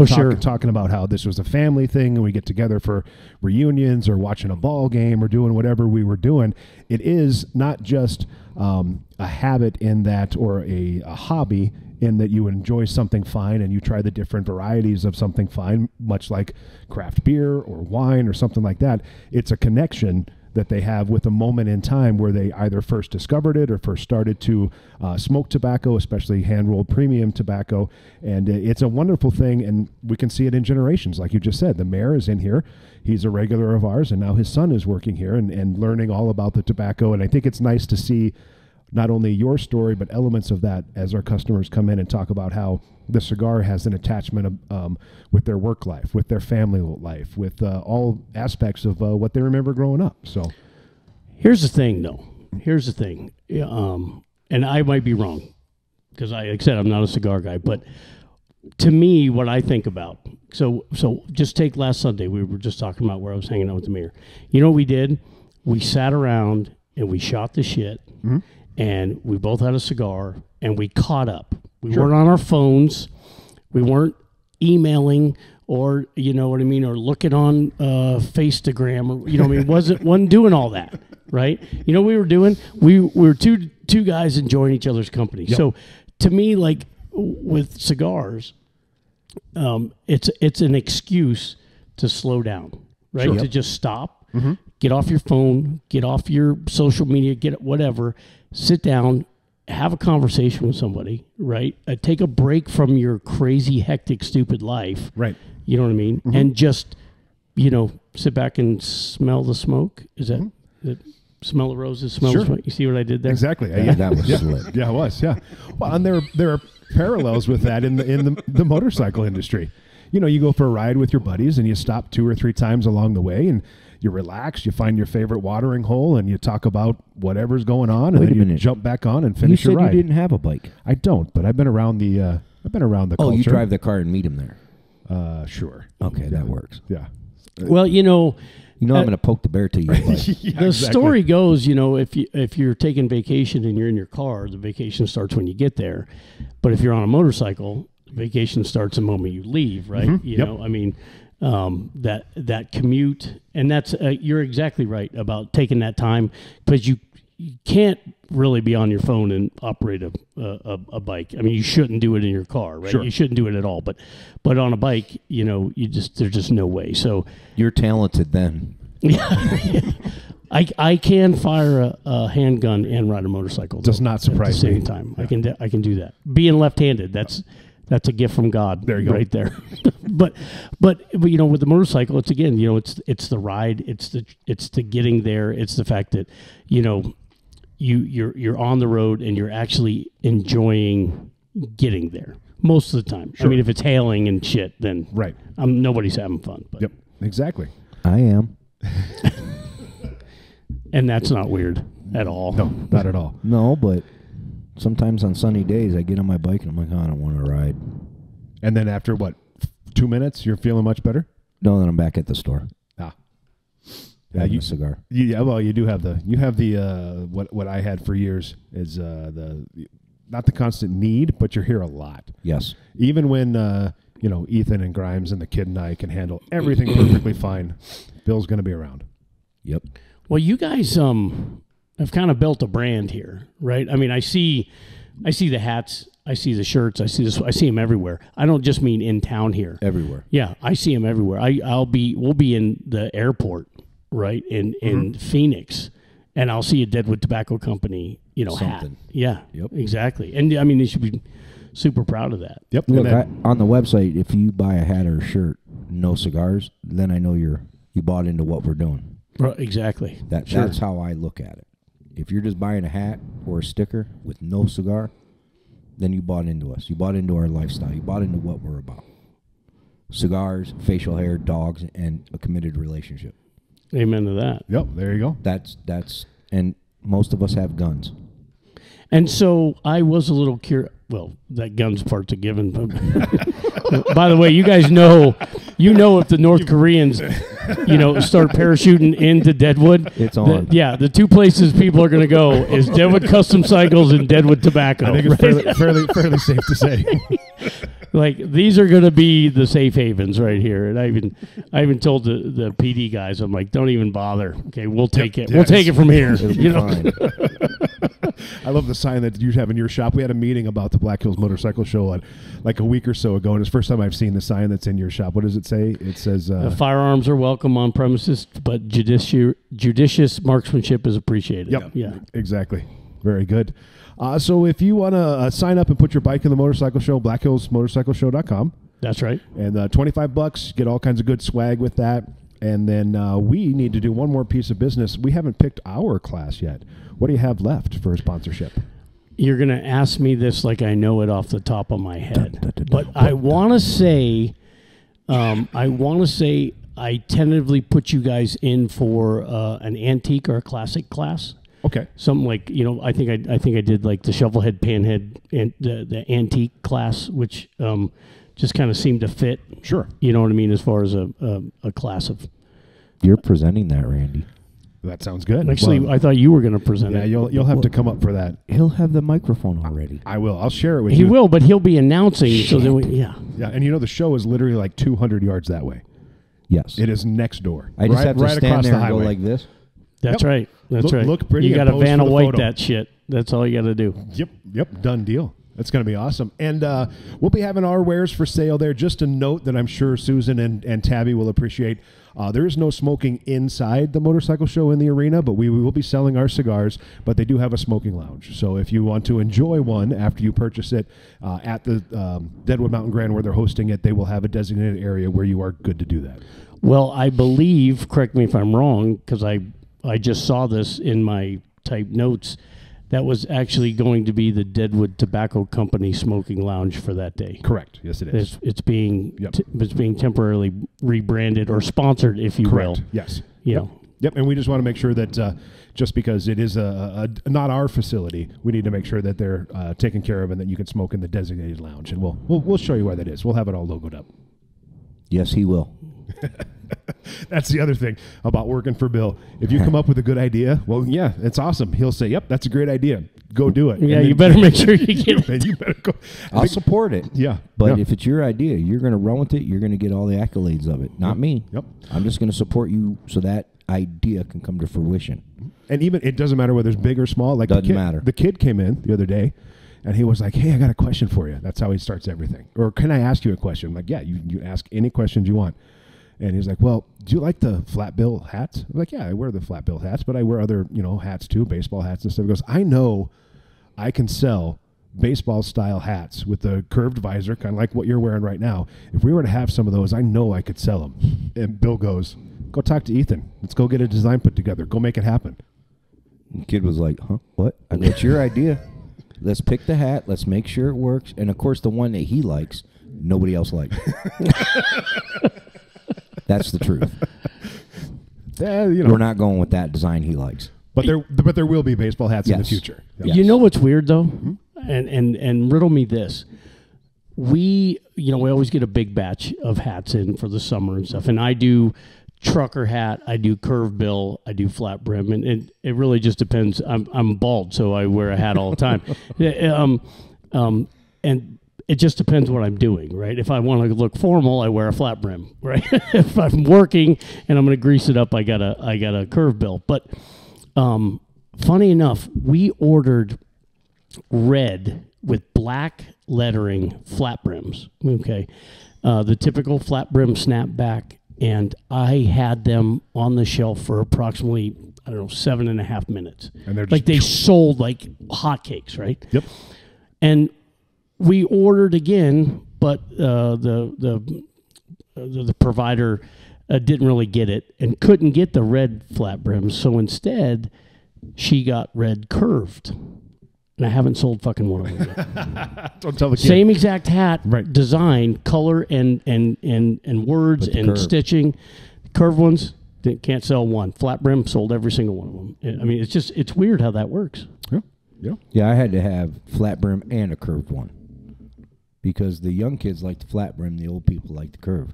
Sure. Talking about how this was a family thing and we get together for reunions or watching a ball game or doing whatever we were doing. It is not just a habit in that, or a hobby in that you enjoy something fine and you try the different varieties of something fine, much like craft beer or wine or something like that. It's a connection that they have with a moment in time where they either first discovered it or first started to smoke tobacco, especially hand-rolled premium tobacco. And it's a wonderful thing, and we can see it in generations. Like you just said, the mayor is in here. He's a regular of ours, and now his son is working here and learning all about the tobacco. And I think it's nice to see not only your story, but elements of that as our customers come in and talk about how the cigar has an attachment with their work life, with their family life, with all aspects of what they remember growing up. So here's the thing, though. Here's the thing. And I might be wrong because, like I said, I'm not a cigar guy. But to me, what I think about, so just take last Sunday. We were just talking about where I was hanging out with the mayor. You know what we did? We sat around and we shot the shit, and we both had a cigar, and we caught up. We weren't on our phones. We weren't emailing, or you know what I mean, or looking on Faceagram, or you know what I mean. wasn't doing all that, right? You know what we were doing? We were two guys enjoying each other's company. Yep. So to me, like with cigars, it's an excuse to slow down, right? Sure. To just stop, get off your phone, get off your social media, get whatever, sit down, have a conversation with somebody, right? Take a break from your crazy, hectic, stupid life, Right. You know what I mean? And just, sit back and smell the smoke. Is that smell the roses, smell the smoke? You see what I did there? Exactly. That was slick. Yeah, it was. Yeah. Well, and there are parallels with that in the motorcycle industry. You go for a ride with your buddies and you stop 2 or 3 times along the way and you relax, you find your favorite watering hole and you talk about whatever's going on, and Wait then a you minute. jump back on and You finish said your ride. you didn't have a bike. I don't, but I've been around the Oh, culture. you drive the car and meet him there. Sure. Okay, that works. Yeah. Well, I'm going to poke the bear till you bite. Yeah, the exactly. story goes, if you're taking vacation and you're in your car, the vacation starts when you get there. But if you're on a motorcycle, vacation starts the moment you leave, right? That commute, and that's you're exactly right about taking that time, because you can't really be on your phone and operate a bike. I mean, you shouldn't do it in your car, right? Sure. You shouldn't do it at all. But on a bike, there's just no way. So You're talented then. I can fire a handgun and ride a motorcycle. Does not surprise at the me. same time. Yeah. I can do that. Being left-handed, that's a gift from God. There you go. Right there. but with the motorcycle, it's again, it's the ride, it's the getting there, it's the fact that you're on the road and you're actually enjoying getting there most of the time. Sure. I mean, if it's hailing and shit, then Right. Nobody's having fun. But, Yep. Exactly. I am. and that's not weird at all. No, not at all. No, but sometimes on sunny days, I get on my bike and I'm like, oh, I don't want to ride. And then after 2 minutes, you're feeling much better? No, then I'm back at the store. Yeah, Having a cigar. Well, you do have the what I had for years is not the constant need, but you're here a lot. Yes. Even when Ethan and Grimes and the kid and I can handle everything perfectly fine, Bill's going to be around. Yep. Well, you guys have kind of built a brand here, right? I mean, I see the hats, I see the shirts, I see them everywhere. I don't just mean in town here. Everywhere. Yeah, I see them everywhere. We'll be in the airport, right, in Phoenix, and I'll see a Deadwood Tobacco Company, hat. Something. Yeah, Yep. exactly. And I mean, they should be super proud of that. Yep. Look, And then- on the website, if you buy a hat or a shirt, no cigars, then I know you bought into what we're doing. Right, exactly. That's how I look at it. If you're just buying a hat or a sticker with no cigar, then you bought into us. You bought into our lifestyle. You bought into what we're about. Cigars, facial hair, dogs, and a committed relationship. Amen to that. Yep. There you go. That's and most of us have guns. And so I was a little curious. Well, that guns part's a given. But by the way, you guys know if the North Koreans, start parachuting into Deadwood, It's on. The two places people are going to go is Deadwood Custom Cycles and Deadwood Tobacco. I think it's fairly safe to say. Like, these are going to be the safe havens right here. And I even told the PD guys, I'm like, don't even bother. Okay, we'll take it. We'll take it from here. It'll be fine. I love the sign that you have in your shop. We had a meeting about the Black Hills Motorcycle Show like a week or so ago, and it's the first time I've seen the sign that's in your shop. What does it say? It says... firearms are welcome on premises, but judicious marksmanship is appreciated. Yep. Yeah. Exactly. Very good. So if you want to sign up and put your bike in the motorcycle show, blackhillsmotorcycleshow.com. That's right. And $25, get all kinds of good swag with that. And then we need to do one more piece of business. We haven't picked our class yet. What do you have left for a sponsorship? You're going to ask me this like I know it off the top of my head. But I want to say I tentatively put you guys in for an antique or a classic class. Okay. Something like, I think I did like the shovelhead, panhead, and the antique class, which just kind of seemed to fit. Sure. You know what I mean, as far as a class of. You're presenting that, Randy. That sounds good. Actually, Well, I thought you were going to present yeah, it. you'll have to come up for that. He'll have the microphone already. I will. I'll share it with He you. will, but he'll be announcing. So then, yeah. Yeah, and the show is literally like 200 yards that way. Yes. It is next door. I just right, have to right stand across there the and go highway. like this. That's Yep. right. That's right. Look pretty You and got to pose Vanna for the White photo. that shit. That's all you got to do. Yep. Done deal. That's going to be awesome. And we'll be having our wares for sale there. Just a note that I'm sure Susan and Tabby will appreciate. There is no smoking inside the motorcycle show in the arena, but we will be selling our cigars. But they do have a smoking lounge. So if you want to enjoy one after you purchase it at the Deadwood Mountain Grand where they're hosting it, they will have a designated area where you are good to do that. Well, I believe, correct me if I'm wrong, because I just saw this in my type notes, that was actually going to be the Deadwood Tobacco Company smoking lounge for that day. Correct. Yes, it is. It's being Yep. it's being temporarily rebranded or sponsored, if you Correct. will. Yes. You Yep. know. Yep, and we just want to make sure that just because it is not our facility, we need to make sure that they're taken care of and that you can smoke in the designated lounge. And we'll show you where that is. We'll have it all logoed up. Yes, he will. That's the other thing about working for Bill. If you come up with a good idea, well, yeah, it's awesome. He'll say, "Yep, that's a great idea. Go do it." Yeah, And you then- better make sure you get it. and you better go. I'll support it. Yeah, But yeah. if it's your idea, you're going to run with it. You're going to get all the accolades of it. Not me. Yep. I'm just going to support you so that idea can come to fruition. And even it doesn't matter whether it's big or small. Like Doesn't the kid, matter. The kid came in the other day, and he was like, "Hey, I got a question for you." That's how he starts everything. Or can I ask you a question? I'm like, yeah, you ask any questions you want. And he's like, "Well, do you like the flat bill hats?" I'm like, "Yeah, I wear the flat bill hats, but I wear other hats too, baseball hats and stuff." He goes, "I know I can sell baseball style hats with the curved visor, kind of like what you're wearing right now. If we were to have some of those, I know I could sell them." And Bill goes, "Go talk to Ethan. Let's go get a design put together. Go make it happen." The kid was like, huh? What? I go, it's your idea. Let's pick the hat. Let's make sure it works. And, of course, the one that he likes, nobody else likes. That's the truth. We're not going with that design he likes. But there will be baseball hats in the Yes. future. Yes. You know what's weird though, and riddle me this. We always get a big batch of hats in for the summer and stuff, and I do trucker hat, I do curve bill, I do flat brim, and it really just depends. I'm bald, so I wear a hat all the time. And it just depends what I'm doing, right? If I want to look formal, I wear a flat brim, right? If I'm working and I'm going to grease it up, I got a curve bill. But funny enough, we ordered red with black lettering flat brims. Okay, the typical flat brim snapback, and I had them on the shelf for approximately 7.5 minutes. And they're just like they sold like hotcakes, right? Yep. And we ordered again, but the provider didn't really get it and couldn't get the red flat brims. So instead, she got red curved. And I haven't sold fucking one of them yet. Don't tell the kid. Same exact hat, Right. design, color, and words With the and curve. stitching. Curved ones, can't sell one. Flat brim, sold every single one of them. I mean, it's weird how that works. Yeah. Yeah, I had to have flat brim and a curved one. Because the young kids like the flat brim, the old people like the curved.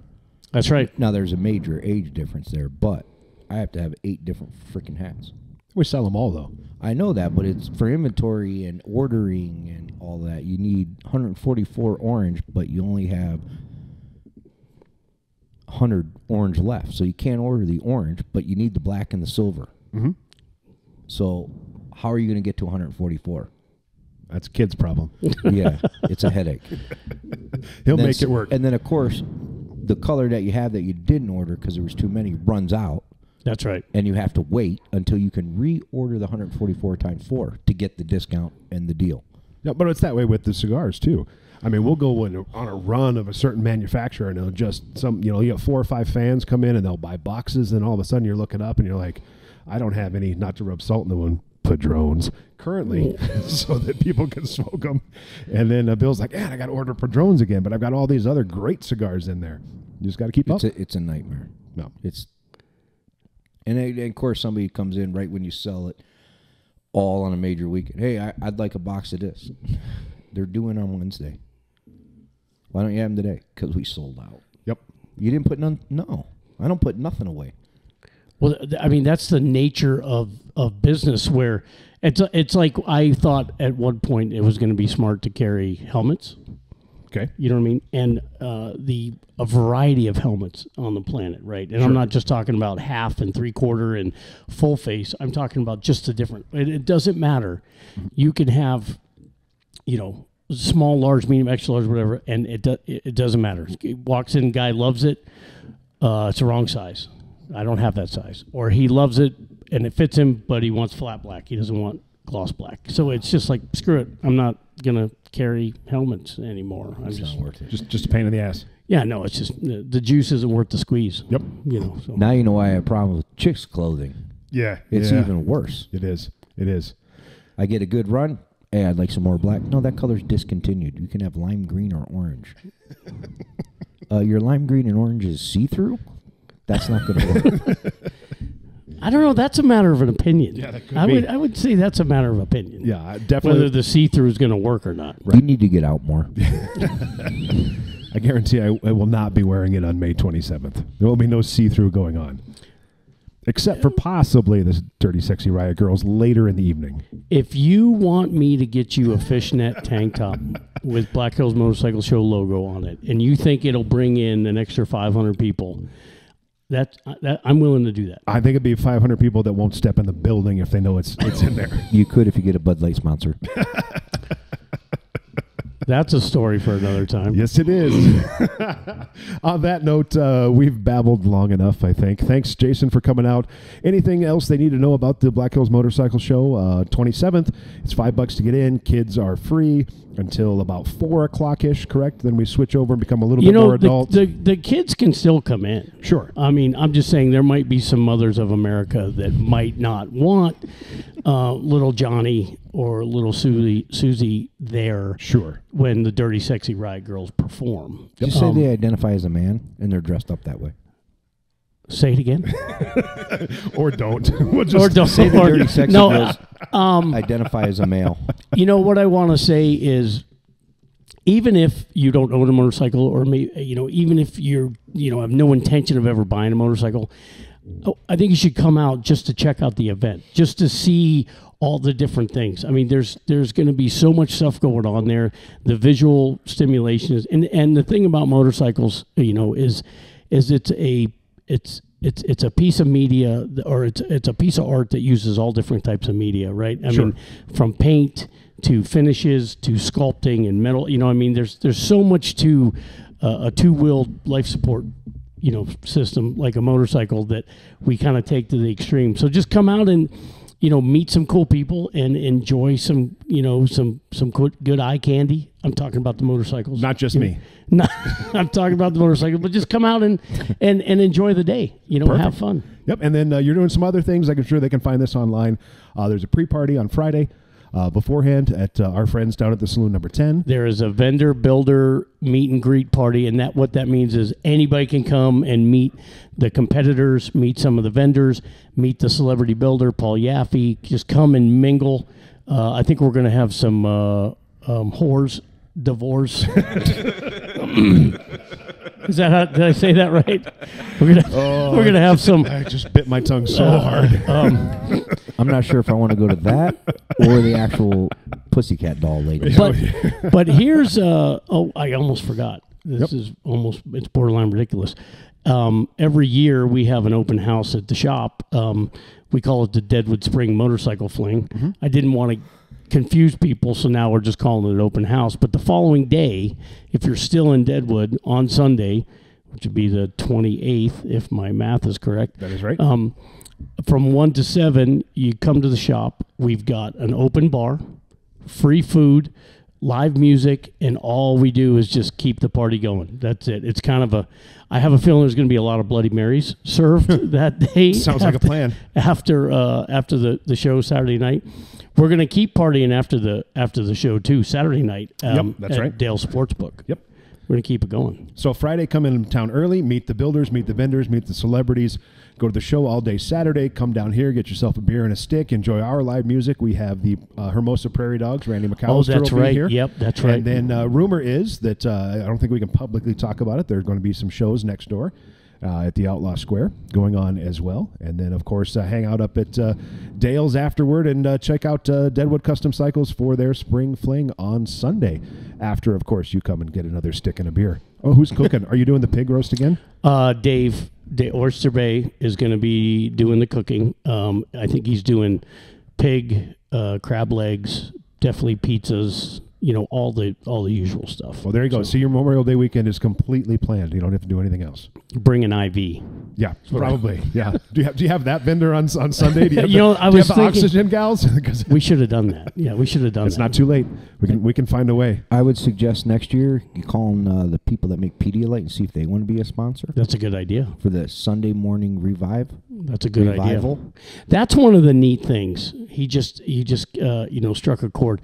That's right. Now, there's a major age difference there, but I have to have 8 different freaking hats. We sell them all though. I know that, but it's for inventory and ordering and all that. You need 144 orange, but you only have 100 orange left. So you can't order the orange, but you need the black and the silver. Mm-hmm. So how are you going to get to 144? That's a kid's problem. Yeah, it's a headache. He'll And then make it work. And then, of course, the color that you have that you didn't order because there was too many runs out. That's right. And you have to wait until you can reorder the 144 times 4 to get the discount and the deal. Yeah, but it's that way with the cigars too. I mean, we'll go on a run of a certain manufacturer, and it'll just you have 4 or 5 fans come in, and they'll buy boxes, and all of a sudden you're looking up, and you're like, I don't have any, not to rub salt in the wound, Padrones currently, so that people can smoke them. And then Bill's like, I got to order Padrones again, but I've got all these other great cigars in there. You just got to keep up. It's a nightmare. No. And of course, somebody comes in right when you sell it, all on a major weekend. Hey, I'd like a box of this. They're doing on Wednesday. Why don't you have them today? Because we sold out. Yep. You didn't put none? No. I don't put nothing away. Well, I mean, that's the nature of business where it's like I thought at one point it was going to be smart to carry helmets. Okay. You know what I mean? And a variety of helmets on the planet, right? And I'm not just talking about half and 3/4 and full face. I'm talking about just the different. It doesn't matter. You can have, small, large, medium, extra large, whatever, and it doesn't matter. Walks in, guy loves it. It's the wrong size. I don't have that size. Or he loves it and it fits him, but he wants flat black. He doesn't want gloss black. So it's just like, screw it. I'm not going to carry helmets anymore. It's not worth it. Just a pain in the ass. Yeah, no, it's just the juice isn't worth the squeeze. Yep. So. Now you know why I have a problem with chicks' clothing. Yeah. It's even worse. It is. It is. I get a good run. Hey, I'd like some more black. No, that color's discontinued. You can have lime green or orange. Your lime green and orange is see-through? That's not going to work. I don't know. That's a matter of an opinion. Yeah, that could be. I would say that's a matter of opinion. Yeah, definitely. Whether the see-through is going to work or not. You need to get out more. I guarantee I will not be wearing it on May 27th. There will be no see-through going on. Except for possibly the Dirty Sexy Riot Girls later in the evening. If you want me to get you a fishnet tank top with Black Hills Motorcycle Show logo on it, and you think it'll bring in an extra 500 people, that I'm willing to do that. I think it'd be 500 people that won't step in the building if they know it's in there. You could if you get a Bud Light sponsor. That's a story for another time. Yes, it is. On that note, we've babbled long enough, I think. Thanks, Jason, for coming out. Anything else they need to know about the Black Hills Motorcycle Show? 27th. It's $5 to get in. Kids are free until about 4 o'clock-ish, correct? Then we switch over and become a little bit more adult. The kids can still come in. Sure. I mean, I'm just saying there might be some mothers of America that might not want little Johnny or little Susie there. Sure. When the Dirty Sexy Riot Girls perform. Just say they identify as a man and they're dressed up that way. Say it again. Or don't. We'll just or don't. Say the Dirty Sexy Girls identify as a male. You know what I want to say is, even if you don't own a motorcycle, or even if you're have no intention of ever buying a motorcycle, I think you should come out just to check out the event, just to see all the different things. I mean, there's going to be so much stuff going on there. The visual stimulation is, and the thing about motorcycles, is it's a piece of media, or it's a piece of art that uses all different types of media, right? I mean, from paint to finishes to sculpting and metal. There's so much to a two-wheeled life support system like a motorcycle that we kind of take to the extreme. So just come out and meet some cool people and enjoy some good eye candy. I'm talking about the motorcycles. Not just me. I'm talking about the motorcycle, but just come out and enjoy the day. Have fun. Yep. And then you're doing some other things. I'm sure they can find this online. There's a pre-party on Friday beforehand at our friends down at the Saloon Number 10. There is a vendor builder meet and greet party, and what that means is anybody can come and meet the competitors, meet some of the vendors, meet the celebrity builder, Paul Yaffe. Just come and mingle. I think we're going to have some whores divorce. Is that how, did I say that right? We're gonna have some. I just bit my tongue so hard. I'm not sure if I want to go to that or the actual Pussycat doll lady. But here's I almost forgot. This is it's borderline ridiculous. Every year we have an open house at the shop. We call it the Deadwood Spring Motorcycle Fling. Mm-hmm. I didn't want to confuse people, so now we're just calling it an open house. But the following day, if you're still in Deadwood on Sunday, which would be the 28th, if my math is correct. That is right. From 1 to 7, you come to the shop. We've got an open bar, free food, live music, and all we do is just keep the party going. That's it. It's kind of I have a feeling there's going to be a lot of Bloody Marys served that day. Sounds like a plan. After the show Saturday night. We're going to keep partying after the show too, Saturday night that's at right. Dale Sportsbook. Yep. we're going to keep it going. So Friday, come in town early, meet the builders, meet the vendors, meet the celebrities, go to the show all day Saturday, come down here, get yourself a beer and a stick, enjoy our live music. We have the Hermosa Prairie Dogs, Randy McAllister Oh, that's will be right. here. Yep, that's right. And then rumor is that, I don't think we can publicly talk about it, there are going to be some shows next door. At the Outlaw Square going on as well. And then, of course, hang out up at Dale's afterward and check out Deadwood Custom Cycles for their spring fling on Sunday. After, of course, you come and get another stick and a beer. Oh, who's cooking? Are you doing the pig roast again? Dave Oyster Bay is going to be doing the cooking. I think he's doing pig, crab legs, definitely pizzas, all the usual stuff. Well, there you go. So your Memorial Day weekend is completely planned. You don't have to do anything else. Bring an IV. Yeah, probably. Yeah. Do you have that vendor on Sunday? Do you have I was the thinking, oxygen gals? we should have done that. Yeah, we should have done that. It's not too late. We can find a way. I would suggest next year you call the people that make Pedialyte and see if they want to be a sponsor That's a good idea. for the Sunday morning revive. That's a good Revival. idea. That's one of the neat things. He just struck a chord.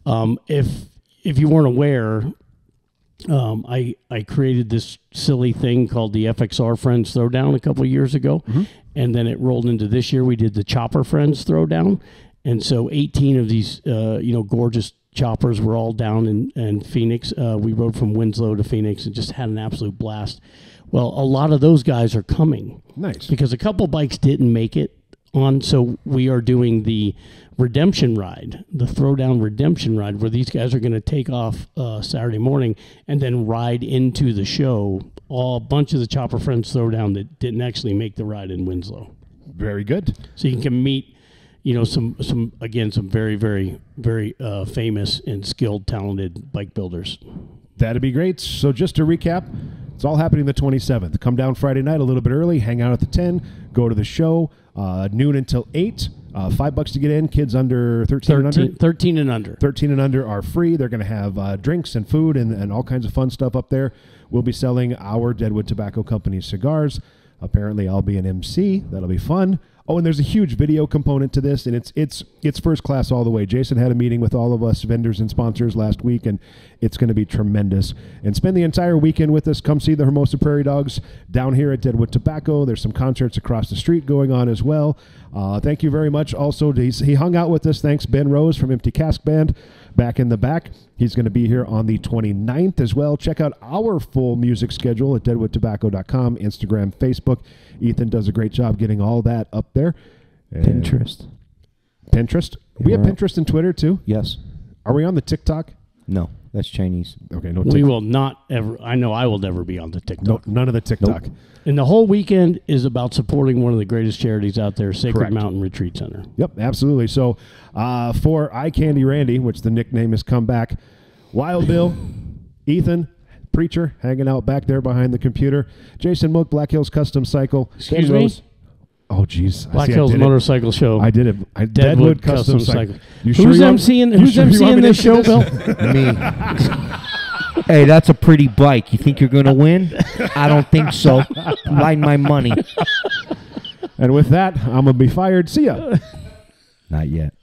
If you weren't aware, I created this silly thing called the FXR Friends Throwdown a couple of years ago, and then it rolled into this year. We did the Chopper Friends Throwdown, and so 18 of these gorgeous choppers were all down in Phoenix. We rode from Winslow to Phoenix and just had an absolute blast. Well, a lot of those guys are coming. Nice. Because a couple bikes didn't make it on, so we are doing the redemption ride, the Throwdown redemption ride, where these guys are going to take off Saturday morning and then ride into the show. A bunch of the Chopper Friends Throwdown that didn't actually make the ride in Winslow. Very good. So you can meet, some very, very, very famous and skilled, talented bike builders. That'd be great. So just to recap, it's all happening the 27th. Come down Friday night a little bit early, hang out at the 10, go to the show, noon until 8. $5 to get in. Kids under 13 and under. 13 and under. 13 and under are free. They're going to have drinks and food and all kinds of fun stuff up there. We'll be selling our Deadwood Tobacco Company cigars. Apparently, I'll be an MC. That'll be fun. Oh, and there's a huge video component to this, and it's first class all the way. Jason had a meeting with all of us vendors and sponsors last week, and it's going to be tremendous. And spend the entire weekend with us. Come see the Hermosa Prairie Dogs down here at Deadwood Tobacco. There's some concerts across the street going on as well. Thank you very much. Also, he hung out with us. Thanks, Ben Rose from Empty Cask Band back in the back. He's going to be here on the 29th as well. Check out our full music schedule at deadwoodtobacco.com, Instagram, Facebook. Ethan does a great job getting all that up there. And Pinterest. Pinterest? We have Pinterest and Twitter too? Yes. Are we on the TikTok? No, that's Chinese. Okay, no We TikTok. will not ever. I know I will never be on the TikTok. No, none of the TikTok. Nope. And the whole weekend is about supporting one of the greatest charities out there, Sacred Correct. Mountain Retreat Center. Yep, absolutely. So for Eye Candy Randy, which the nickname has come back, Wild Bill, Ethan, Preacher, hanging out back there behind the computer, Jason Mook, Black Hills Custom Cycle. Excuse Ben me? Rose. Oh, jeez. Black Hills Motorcycle Show. I did it. Deadwood Custom Cycle. You sure Who's you want- emceeing? you Who's sure you want emceeing me to this show, do Bill? Me. Hey, that's a pretty bike. You think you're going to win? I don't think so. Line my money. And with that, I'm going to be fired. See ya. Not yet.